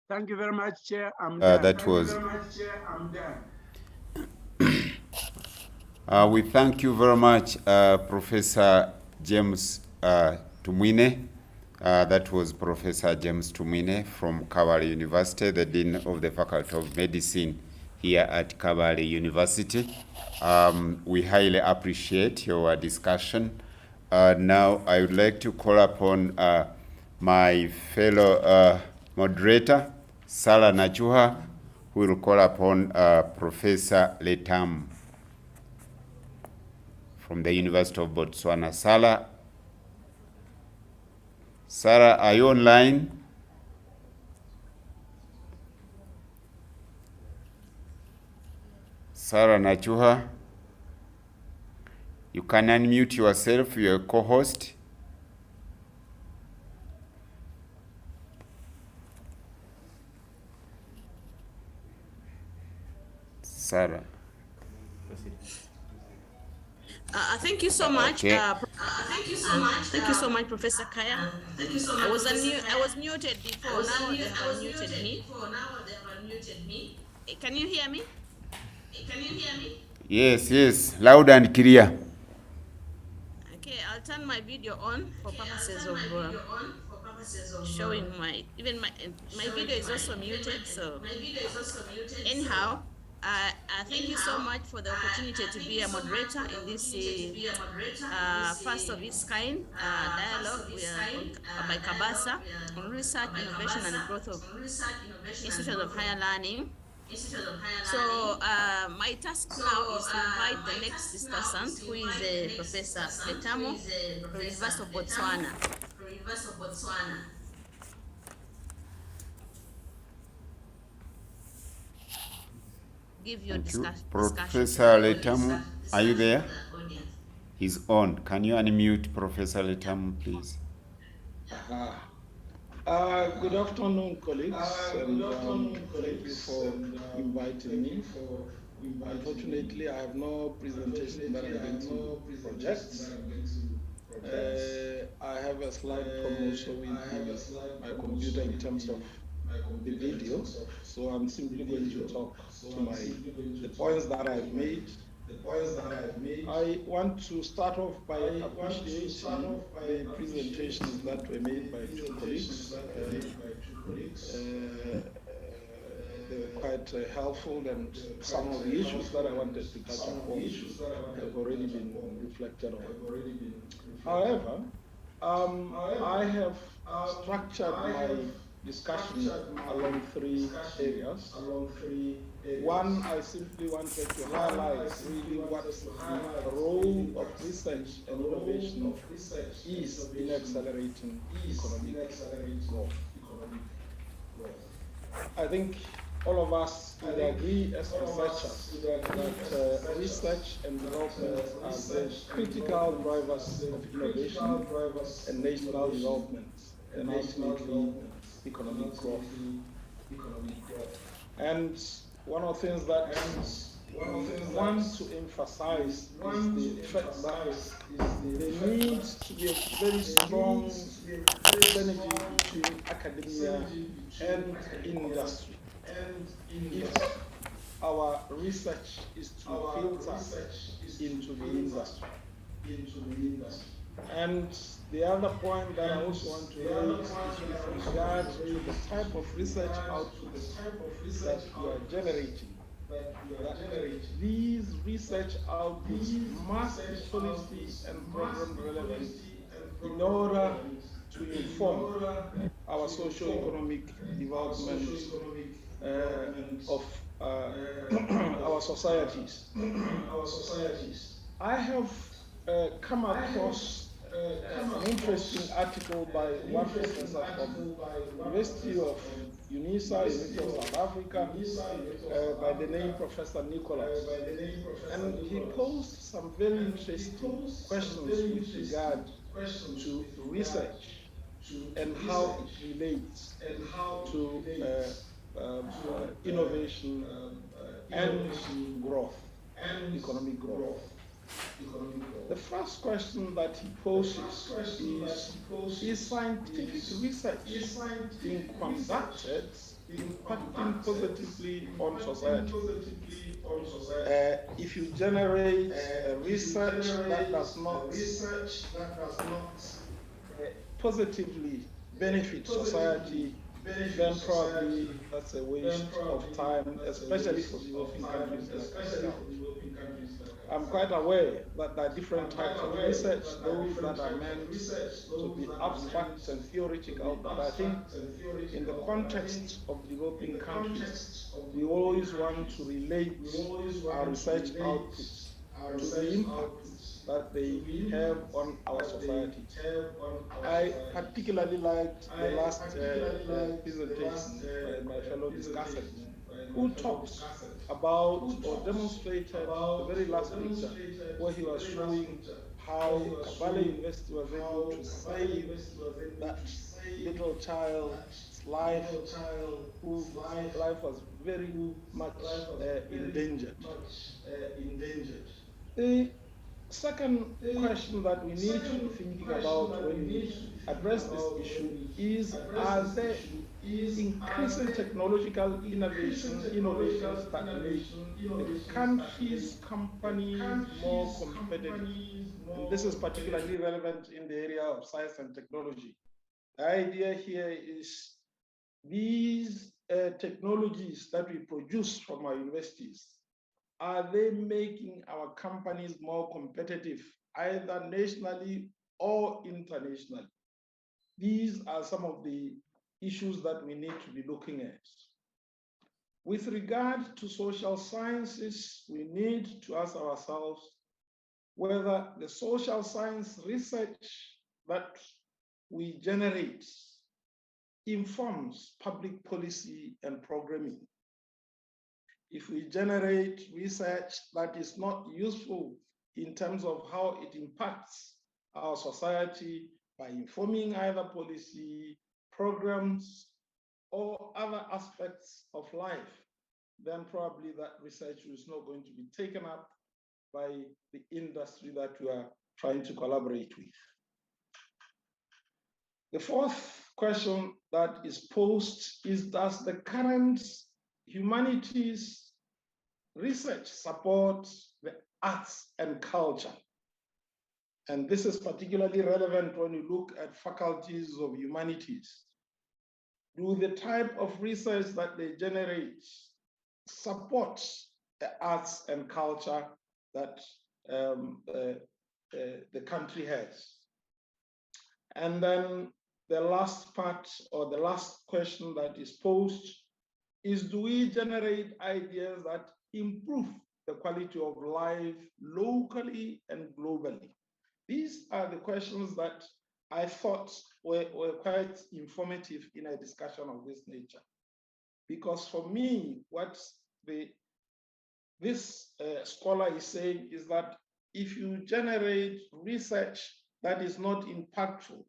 Thank you very much, Chair. I'm done. That was. We thank you very much, Professor James Tumwine. That was Professor James Tumwine from Kabale University, the Dean of the Faculty of Medicine here at Kabale University. We highly appreciate your discussion. Now I would like to call upon my fellow moderator, Sarah Nachuha, who will call upon Professor Letam from the University of Botswana. Sarah, are you online? Sarah Nachuha. You can unmute yourself, your co-host. Sarah. Thank you so much. Okay. Thank you so much. Thank you so much, Professor Kaya. Thank you so much. I was muted before. Now they have unmuted me. Can you hear me? Yes, yes, loud and clear. Okay, I'll turn my video on for purposes of showing my video is also muted. So anyhow, thank you so much for the opportunity to be a moderator in this first of its kind dialogue by KABASA on research, innovation, and growth of institutions of higher learning. So my task now is to invite the next discussant, who is Professor Letamo from the University of Botswana. Give your discussion. Professor Letamu, are you there? He's on. Can you unmute Professor Letamu, please? Good afternoon, colleagues. Thank you for inviting me. Unfortunately, I have no presentation that I'm going to project. I have a slide from also with my computer in terms of the video. So I'm simply going to talk to the points that I've made. I want to start off by appreciating the presentations that were made by two colleagues. They were quite helpful, and some of the issues that I wanted to touch upon have already been reflected on. However, I have structured my discussion along three areas. One, I simply wanted to highlight really what the role of research and innovation is in accelerating economic growth. I think all of us would agree as researchers that research and development are the critical drivers of innovation and national development and ultimately economic growth. And one of the things that I want to emphasize is the fact that there needs to be a very strong synergy between academia and industry. If our research is to filter into the industry. And the other point that I also want to raise is with regard to the type of research outputs that we are generating. These research outputs must be policy and program relevant in order to inform our socio-economic development of our societies. I have come across an interesting article by one professor from the University of UNISA, University of South Africa, by the name Professor Nicholas. And he posed some very interesting questions with regard to research and how it relates to innovation and growth, economic growth. The first question that he poses is scientific research being conducted impacting positively on society? If you generate research that does not positively benefit society, then probably that's a waste of time, especially for developing countries like ourselves. I'm quite aware that there are different types of research, those that are meant to be abstract and theoretical, but I think in the context of developing countries, we always want to relate our research outputs to the impact that they have on our society. I particularly liked the last presentation by my fellow discussant, who talks about or demonstrated the very last picture where he was showing how Kabale University was able to save that little child's life whose life was very much endangered. The second question that we need to be thinking about when we address this issue is, are there increasing technological innovations that make the country's companies more competitive? And this is particularly relevant in the area of science and technology. The idea here is these technologies that we produce from our universities, are they making our companies more competitive, either nationally or internationally? These are some of the issues that we need to be looking at. With regard to social sciences, we need to ask ourselves whether the social science research that we generate informs public policy and programming. If we generate research that is not useful in terms of how it impacts our society by informing either policy, programs, or other aspects of life, then probably that research is not going to be taken up by the industry that we are trying to collaborate with. The fourth question that is posed is, does the current humanities research support the arts and culture? And this is particularly relevant when you look at faculties of humanities. Do the type of research that they generate support the arts and culture that the country has? And then the last part, or the last question that is posed, is, do we generate ideas that improve the quality of life locally and globally? These are the questions that I thought were quite informative in a discussion of this nature. Because for me, what this scholar is saying is that if you generate research that is not impactful,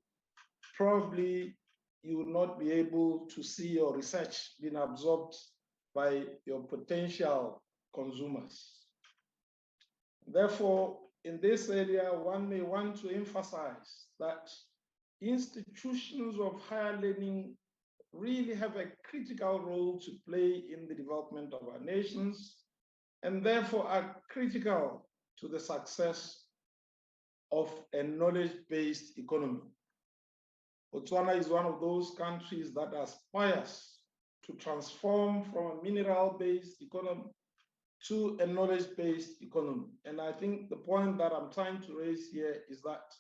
probably you will not be able to see your research being absorbed by your potential consumers. Therefore, in this area, one may want to emphasize that institutions of higher learning really have a critical role to play in the development of our nations, and therefore are critical to the success of a knowledge-based economy. Botswana is one of those countries that aspires to transform from a mineral-based economy to a knowledge-based economy. And I think the point that I'm trying to raise here is that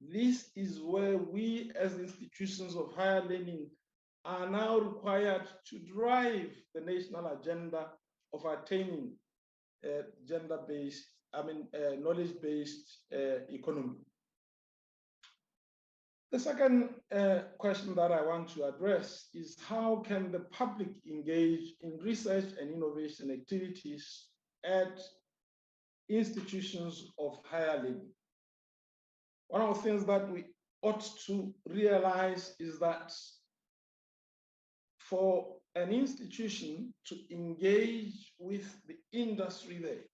this is where we as institutions of higher learning are now required to drive the national agenda of attaining knowledge-based economy. The second question that I want to address is, how can the public engage in research and innovation activities at institutions of higher learning? One of the things that we ought to realize is that for an institution to engage with the industry there,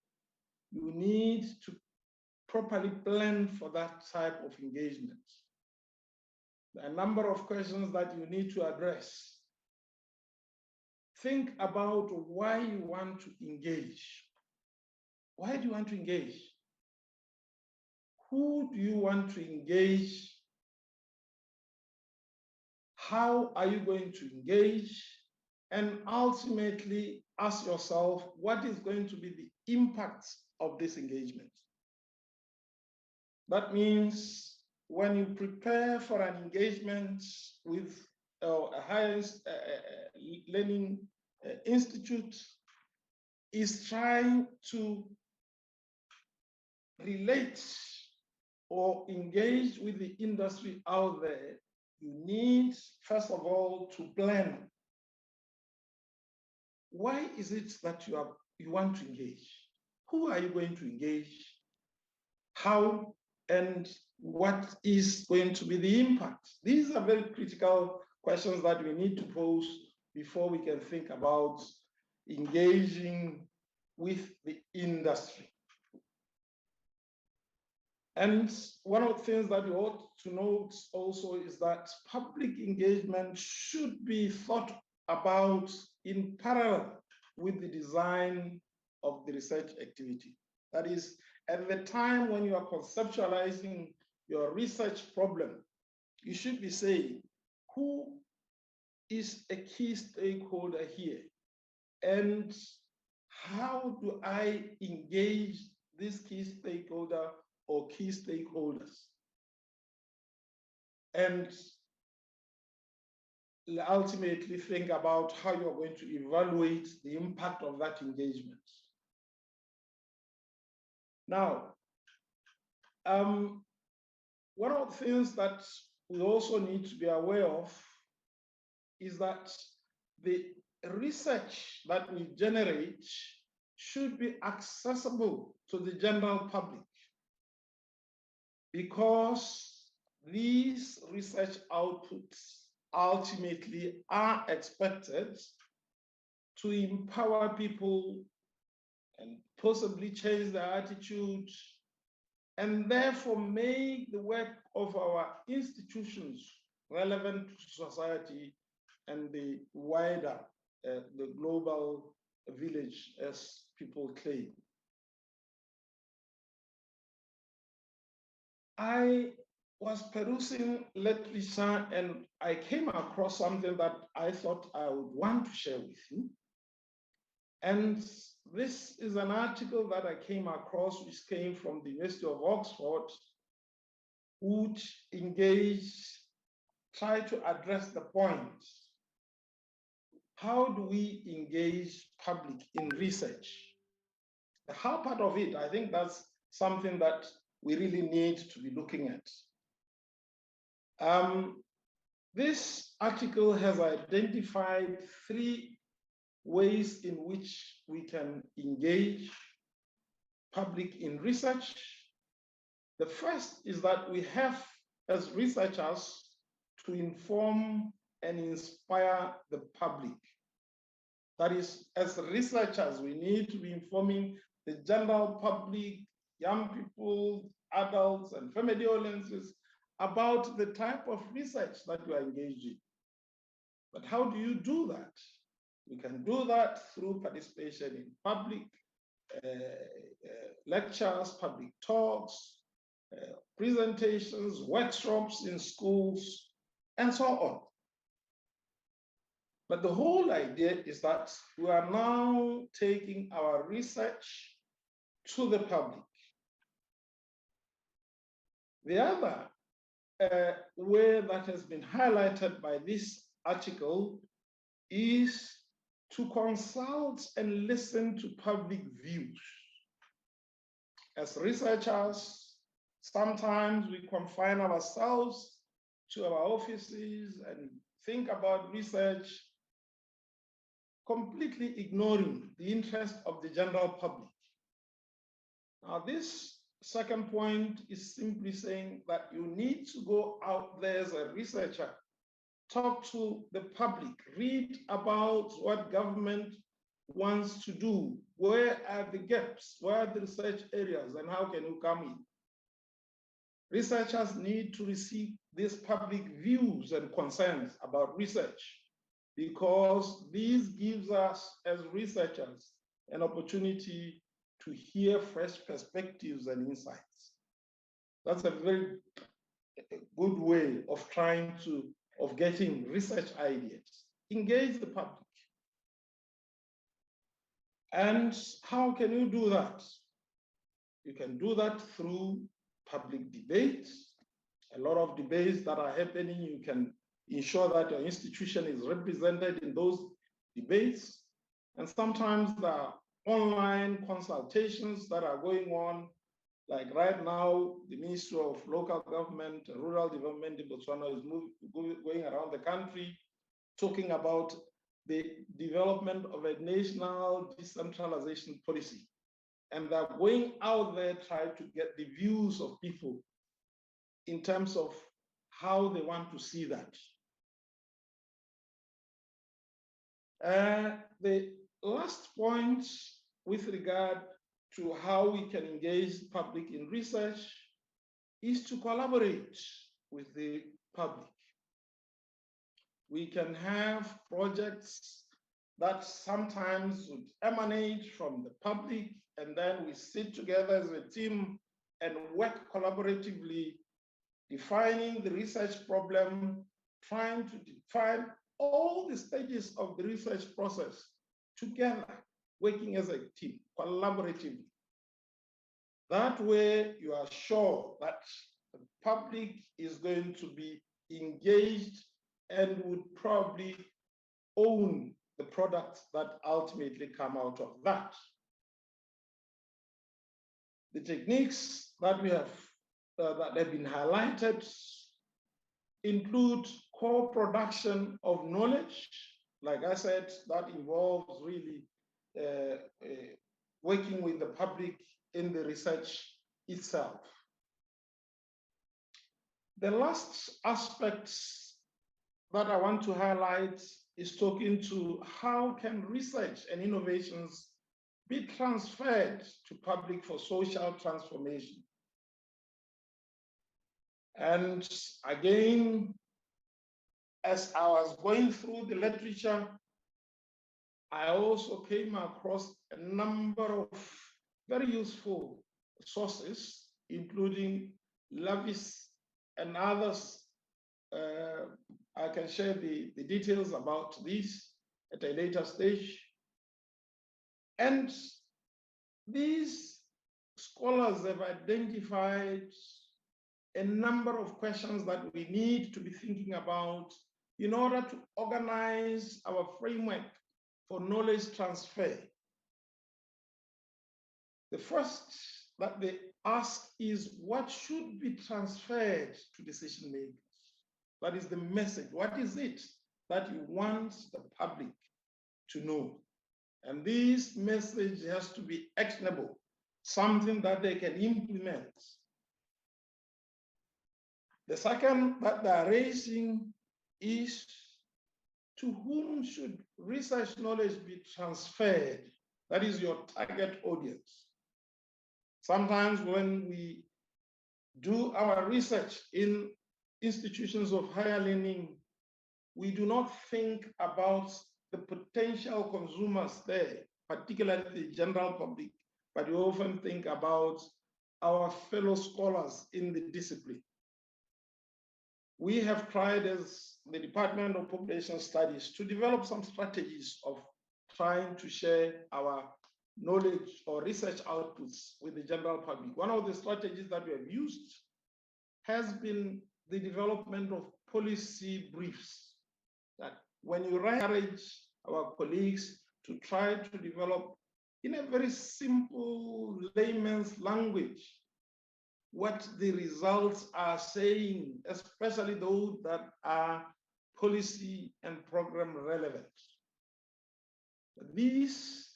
you need to properly plan for that type of engagement. A number of questions that you need to address. Think about why you want to engage. Why do you want to engage? Who do you want to engage? How are you going to engage? And ultimately ask yourself, what is going to be the impact of this engagement? That means when you prepare for an engagement with a higher learning institute, is trying to relate or engage with the industry out there, you need, first of all, to plan. why is it that you want to engage? Who are you going to engage? How and what is going to be the impact? These are very critical questions that we need to pose before we can think about engaging with the industry. And one of the things that we ought to note also is that public engagement should be thought about in parallel with the design of the research activity. That is, at the time when you are conceptualizing your research problem, you should be saying, who is a key stakeholder here? And how do I engage this key stakeholder or key stakeholders? And ultimately think about how you're going to evaluate the impact of that engagement. Now, one of the things that we also need to be aware of is that the research that we generate should be accessible to the general public, because these research outputs ultimately are expected to empower people and possibly change their attitude, and therefore make the work of our institutions relevant to society and the wider, the global village, as people claim. I was perusing literature and I came across something that I thought I would want to share with you. And this is an article that I came across, which came from the University of Oxford, which try to address the point. How do we engage public in research? The how part of it, I think that's something that we really need to be looking at. This article has identified 3 ways in which we can engage public in research. The first is that we have, as researchers, to inform and inspire the public. That is, as researchers, we need to be informing the general public, young people, adults, and family audiences about the type of research that we are engaged in. But how do you do that? We can do that through participation in public lectures, public talks, presentations, workshops in schools, and so on. But the whole idea is that we are now taking our research to the public. The other way that has been highlighted by this article is to consult and listen to public views. As researchers, sometimes we confine ourselves to our offices and think about research, completely ignoring the interest of the general public. Now, this second point is simply saying that you need to go out there as a researcher, talk to the public, read about what government wants to do, where are the gaps, where are the research areas, and how can you come in? Researchers need to receive these public views and concerns about research, because this gives us as researchers an opportunity to hear fresh perspectives and insights. That's a very good way of getting research ideas. Engage the public. And how can you do that? You can do that through public debates. A lot of debates that are happening, you can ensure that your institution is represented in those debates. And sometimes there are online consultations that are going on. Like right now, the Ministry of Local Government and Rural Development in Botswana is going around the country talking about the development of a national decentralization policy. And they're going out there trying to get the views of people in terms of how they want to see that. The last point with regard to how we can engage the public in research is to collaborate with the public. We can have projects that sometimes would emanate from the public, and then we sit together as a team and work collaboratively, defining the research problem, trying to define all the stages of the research process together, working as a team, collaboratively. That way, you are sure that the public is going to be engaged and would probably own the products that ultimately come out of that. The techniques that we have that have been highlighted include co-production of knowledge. Like I said, that involves really working with the public in the research itself. The last aspect that I want to highlight is talking to how can research and innovations be transferred to public for social transformation. And again, as I was going through the literature, I also came across a number of very useful sources, including Lavis and others. I can share the details about these at a later stage. And these scholars have identified a number of questions that we need to be thinking about in order to organize our framework for knowledge transfer. The first that they ask is, what should be transferred to decision makers? That is the message. What is it that you want the public to know? And this message has to be actionable, something that they can implement. The second that they're raising is, to whom should research knowledge be transferred? That is your target audience. Sometimes when we do our research in institutions of higher learning, we do not think about the potential consumers there, particularly the general public, but we often think about our fellow scholars in the discipline. We have tried as the Department of Population Studies to develop some strategies of trying to share our knowledge or research outputs with the general public. One of the strategies that we have used has been the development of policy briefs, that when you encourage our colleagues to try to develop in a very simple layman's language what the results are saying, especially those that are policy and program relevant. These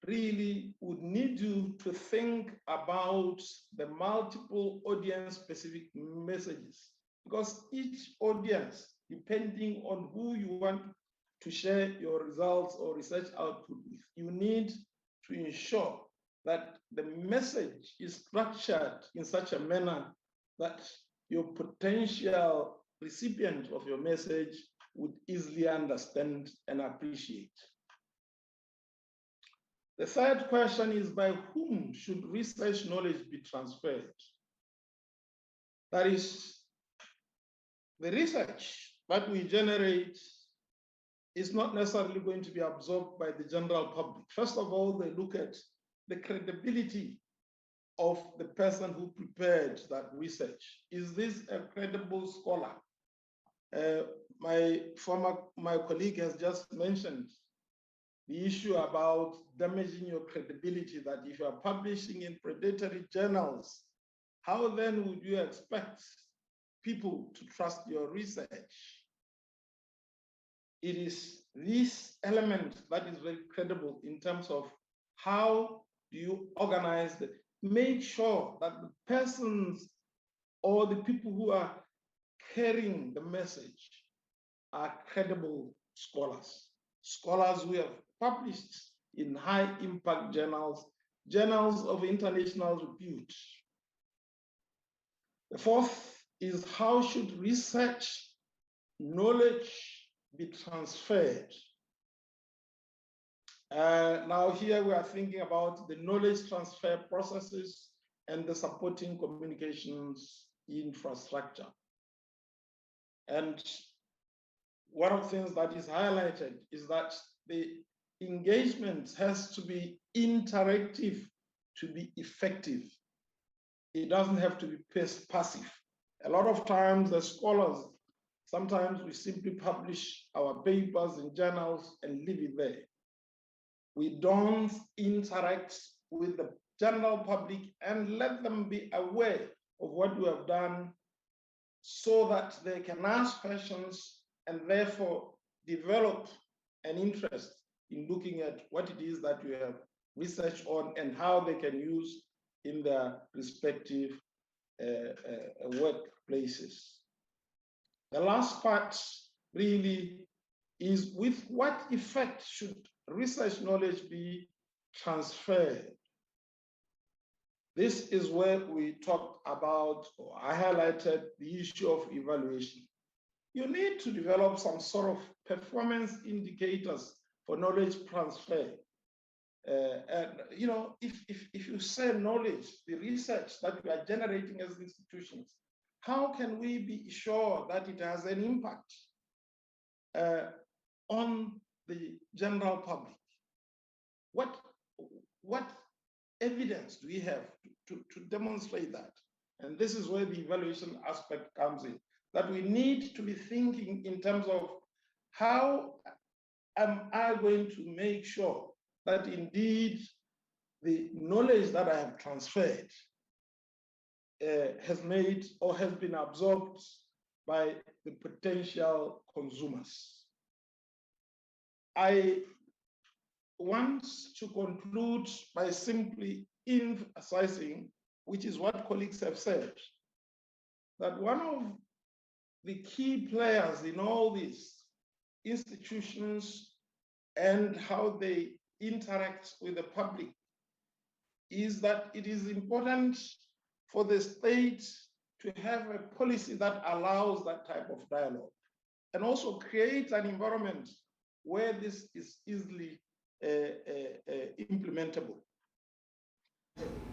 really would need you to think about the multiple audience specific messages, because each audience, depending on who you want to share your results or research output with, you need to ensure that the message is structured in such a manner that your potential recipient of your message would easily understand and appreciate. The third question is, by whom should research knowledge be transferred? That is, the research that we generate is not necessarily going to be absorbed by the general public. First of all, they look at the credibility of the person who prepared that research. Is this a credible scholar? My colleague has just mentioned the issue about damaging your credibility, that if you are publishing in predatory journals, how then would you expect people to trust your research? it is this element that is very credible in terms of how do you organize make sure that the persons or the people who are carrying the message are credible scholars, scholars who have published in high impact journals, journals of international repute. The fourth is how should research knowledge be transferred? Now here we are thinking about the knowledge transfer processes and the supporting communications infrastructure. And one of the things that is highlighted is that the engagement has to be interactive to be effective. It doesn't have to be passive. A lot of times as scholars, sometimes we simply publish our papers in journals and leave it there. We don't interact with the general public and let them be aware of what we have done so that they can ask questions and therefore develop an interest in looking at what it is that we have researched on and how they can use in their respective workplaces. The last part really is with what effect should research knowledge be transferred? This is where we talked about, or I highlighted the issue of evaluation. You need to develop some sort of performance indicators for knowledge transfer. And you know, if you say knowledge, the research that we are generating as institutions, how can we be sure that it has an impact on the general public? What evidence do we have to demonstrate that? And this is where the evaluation aspect comes in, that we need to be thinking in terms of how am I going to make sure that indeed the knowledge that I have transferred has made or has been absorbed by the potential consumers. I want to conclude by simply emphasizing, which is what colleagues have said, that one of the key players in all these institutions and how they interact with the public is that it is important for the state to have a policy that allows that type of dialogue and also create an environment where this is easily implementable.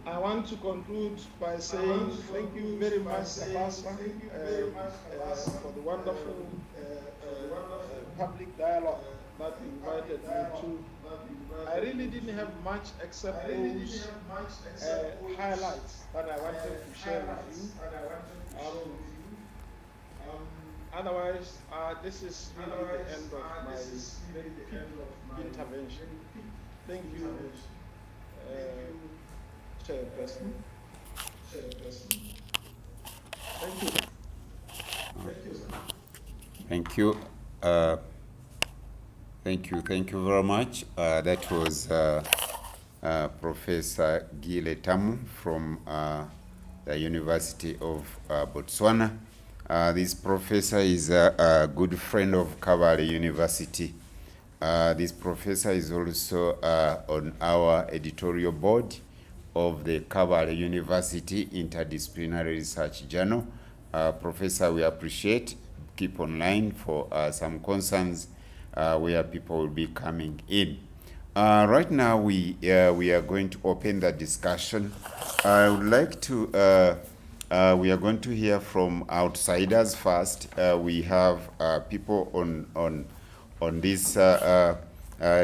I want to conclude by saying thank you very much, KABASA, for the wonderful public dialogue that you invited me to. I really didn't have much except those highlights that I wanted to share with you. Otherwise, this is really the end of my very quick intervention. Thank you, Chairperson. Thank you. Thank you. Thank you very much. That was Professor Guy Letamu from the University of Botswana. This professor is a good friend of Kabale University. This professor is also on our editorial board of the Kabale University Interdisciplinary Research Journal. Professor, we appreciate. Keep online for some concerns where people will be coming in. Right now, we are going to open the discussion. I would like to, we are going to hear from outsiders first. We have people on this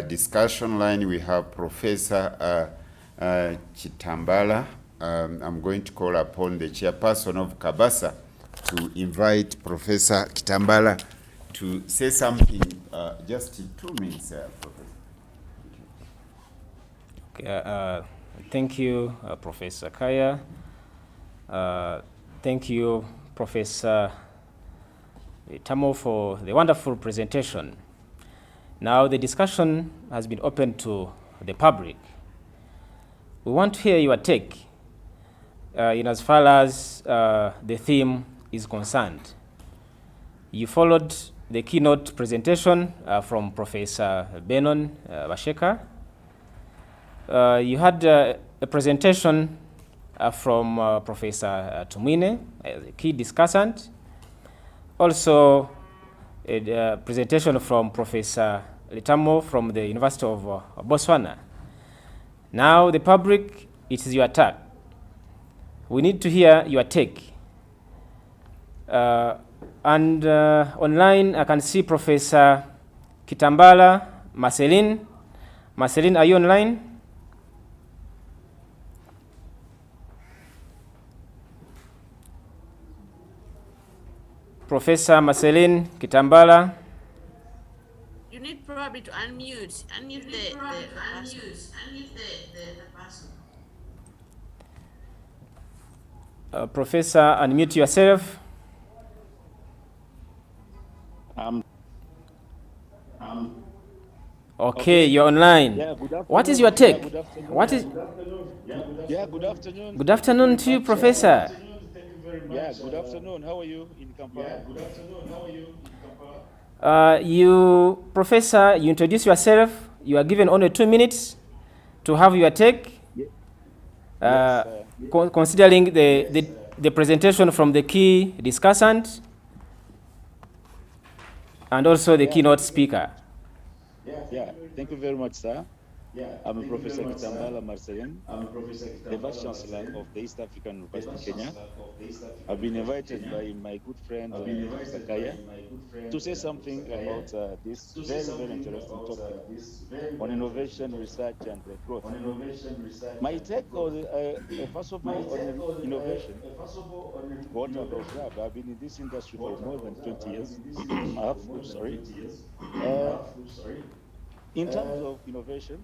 discussion line. We have Professor Chitambala. I'm going to call upon the chairperson of KABASA to invite Professor Kitambala to say something just in 2 minutes, Professor. Okay, thank you, Professor Kaya. Thank you, Professor Tamo, for the wonderful presentation. Now the discussion has been open to the public. We want to hear your take in as far as the theme is concerned. You followed the keynote presentation from Professor Benon Basheka. You had a presentation from Professor Tumwine, a key discussant. Also, a presentation from Professor Letamo from the University of Botswana. Now, the public, it is your turn. We need to hear your take. And online, I can see Professor Kitambala Marceline. Marceline, are you online? Professor Marceline Kitambala. You need probably to unmute the person. Professor, unmute yourself. Okay, you're online. Yeah, good afternoon. What is your take? Yeah, good afternoon. What is? Yeah, good afternoon. Good afternoon to you, Professor. Yeah, good afternoon. How are you in Kampala? Professor, you introduce yourself. You are given only 2 minutes to have your take. Considering the presentation from the key discussant and also the keynote speaker. Yeah, thank you very much, sir. I'm Professor Kitambala Marcelin, the Vice Chancellor of the East African University, Kenya. I've been invited by my good friend, Professor Kaya, to say something about this very, very interesting topic on innovation, research, and growth. My take on, first of all, on innovation, what I've observed, I've been in this industry for more than 20 years. In terms of innovation,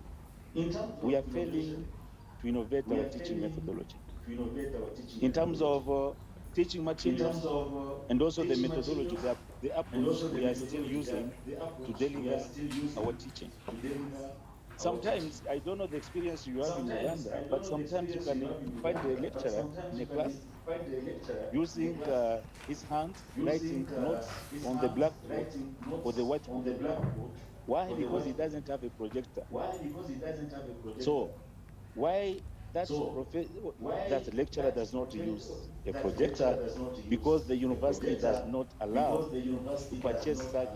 we are failing to innovate our teaching methodology. In terms of teaching materials and also the methodology, the approach we are still using to deliver our teaching. Sometimes, I don't know the experience you have in Uganda, but sometimes you can find a lecturer in a class using his hands, writing notes on the blackboard or the whiteboard. Why? Because he doesn't have a projector. So why that lecturer does not use a projector? Because the university does not allow to purchase such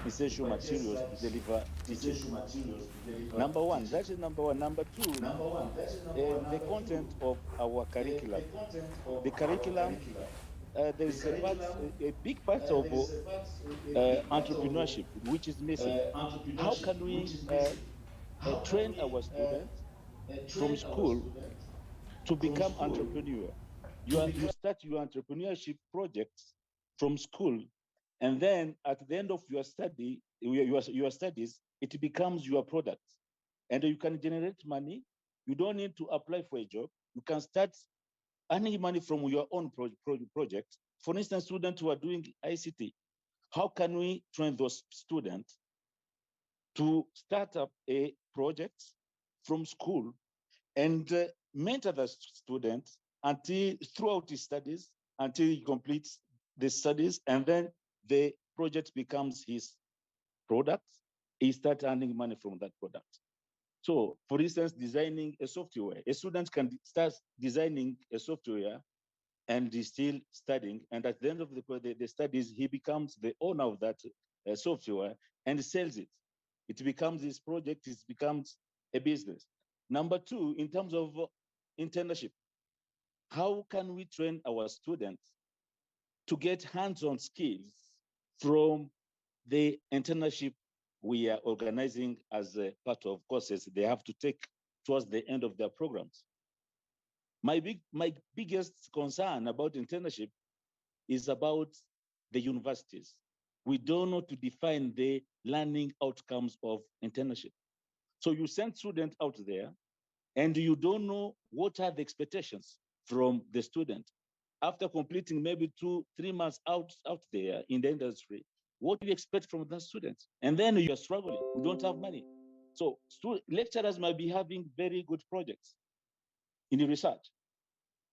essential materials to deliver teaching. Number one, that is number one. Number two, the content of our curriculum. The curriculum, there is a big part of entrepreneurship which is missing. How can we train our students from school to become entrepreneur? You start your entrepreneurship projects from school, and then at the end of your studies, it becomes your product, and you can generate money. You don't need to apply for a job. You can start earning money from your own project. For instance, students who are doing ICT, how can we train those students to start up a project from school and mentor the student throughout his studies until he completes the studies, and then the project becomes his product. He starts earning money from that product. So, for instance, designing a software, a student can start designing a software and he's still studying. And at the end of the studies, he becomes the owner of that software and sells it. It becomes his project, it becomes a business. Number two, in terms of internship, how can we train our students to get hands-on skills from the internship we are organizing as a part of courses they have to take towards the end of their programs? My biggest concern about internship is about the universities. We don't know to define the learning outcomes of internship. So you send students out there and you don't know what are the expectations from the student. After completing maybe 2-3 months out there in the industry, What do you expect from the students? And then you are struggling. We don't have money. So lecturers might be having very good projects in the research.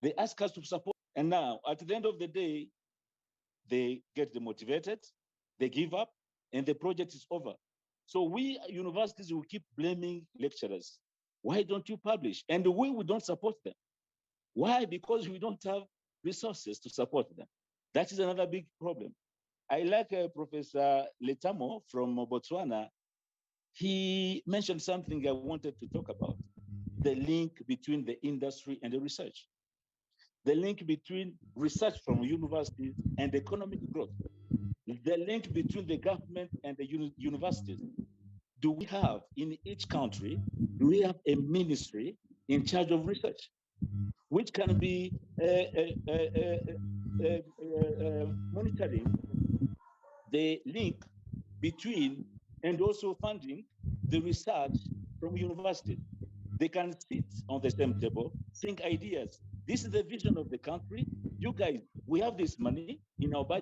They ask us to support. And now, at the end of the day, they get demotivated, they give up, and the project is over. So we universities will keep blaming lecturers. Why don't you publish? And we don't support them. Why? Because we don't have resources to support them. That is another big problem. I like Professor Letamo from Botswana. He mentioned something I wanted to talk about, the link between the industry and the research, the link between research from universities and economic growth, the link between the government and the universities. Do we have in each country, do we have a ministry in charge of research, which can be monitoring the link between and also funding the research from universities? They can sit on the same table, think ideas. This is the vision of the country. You guys, we have this money in our budget.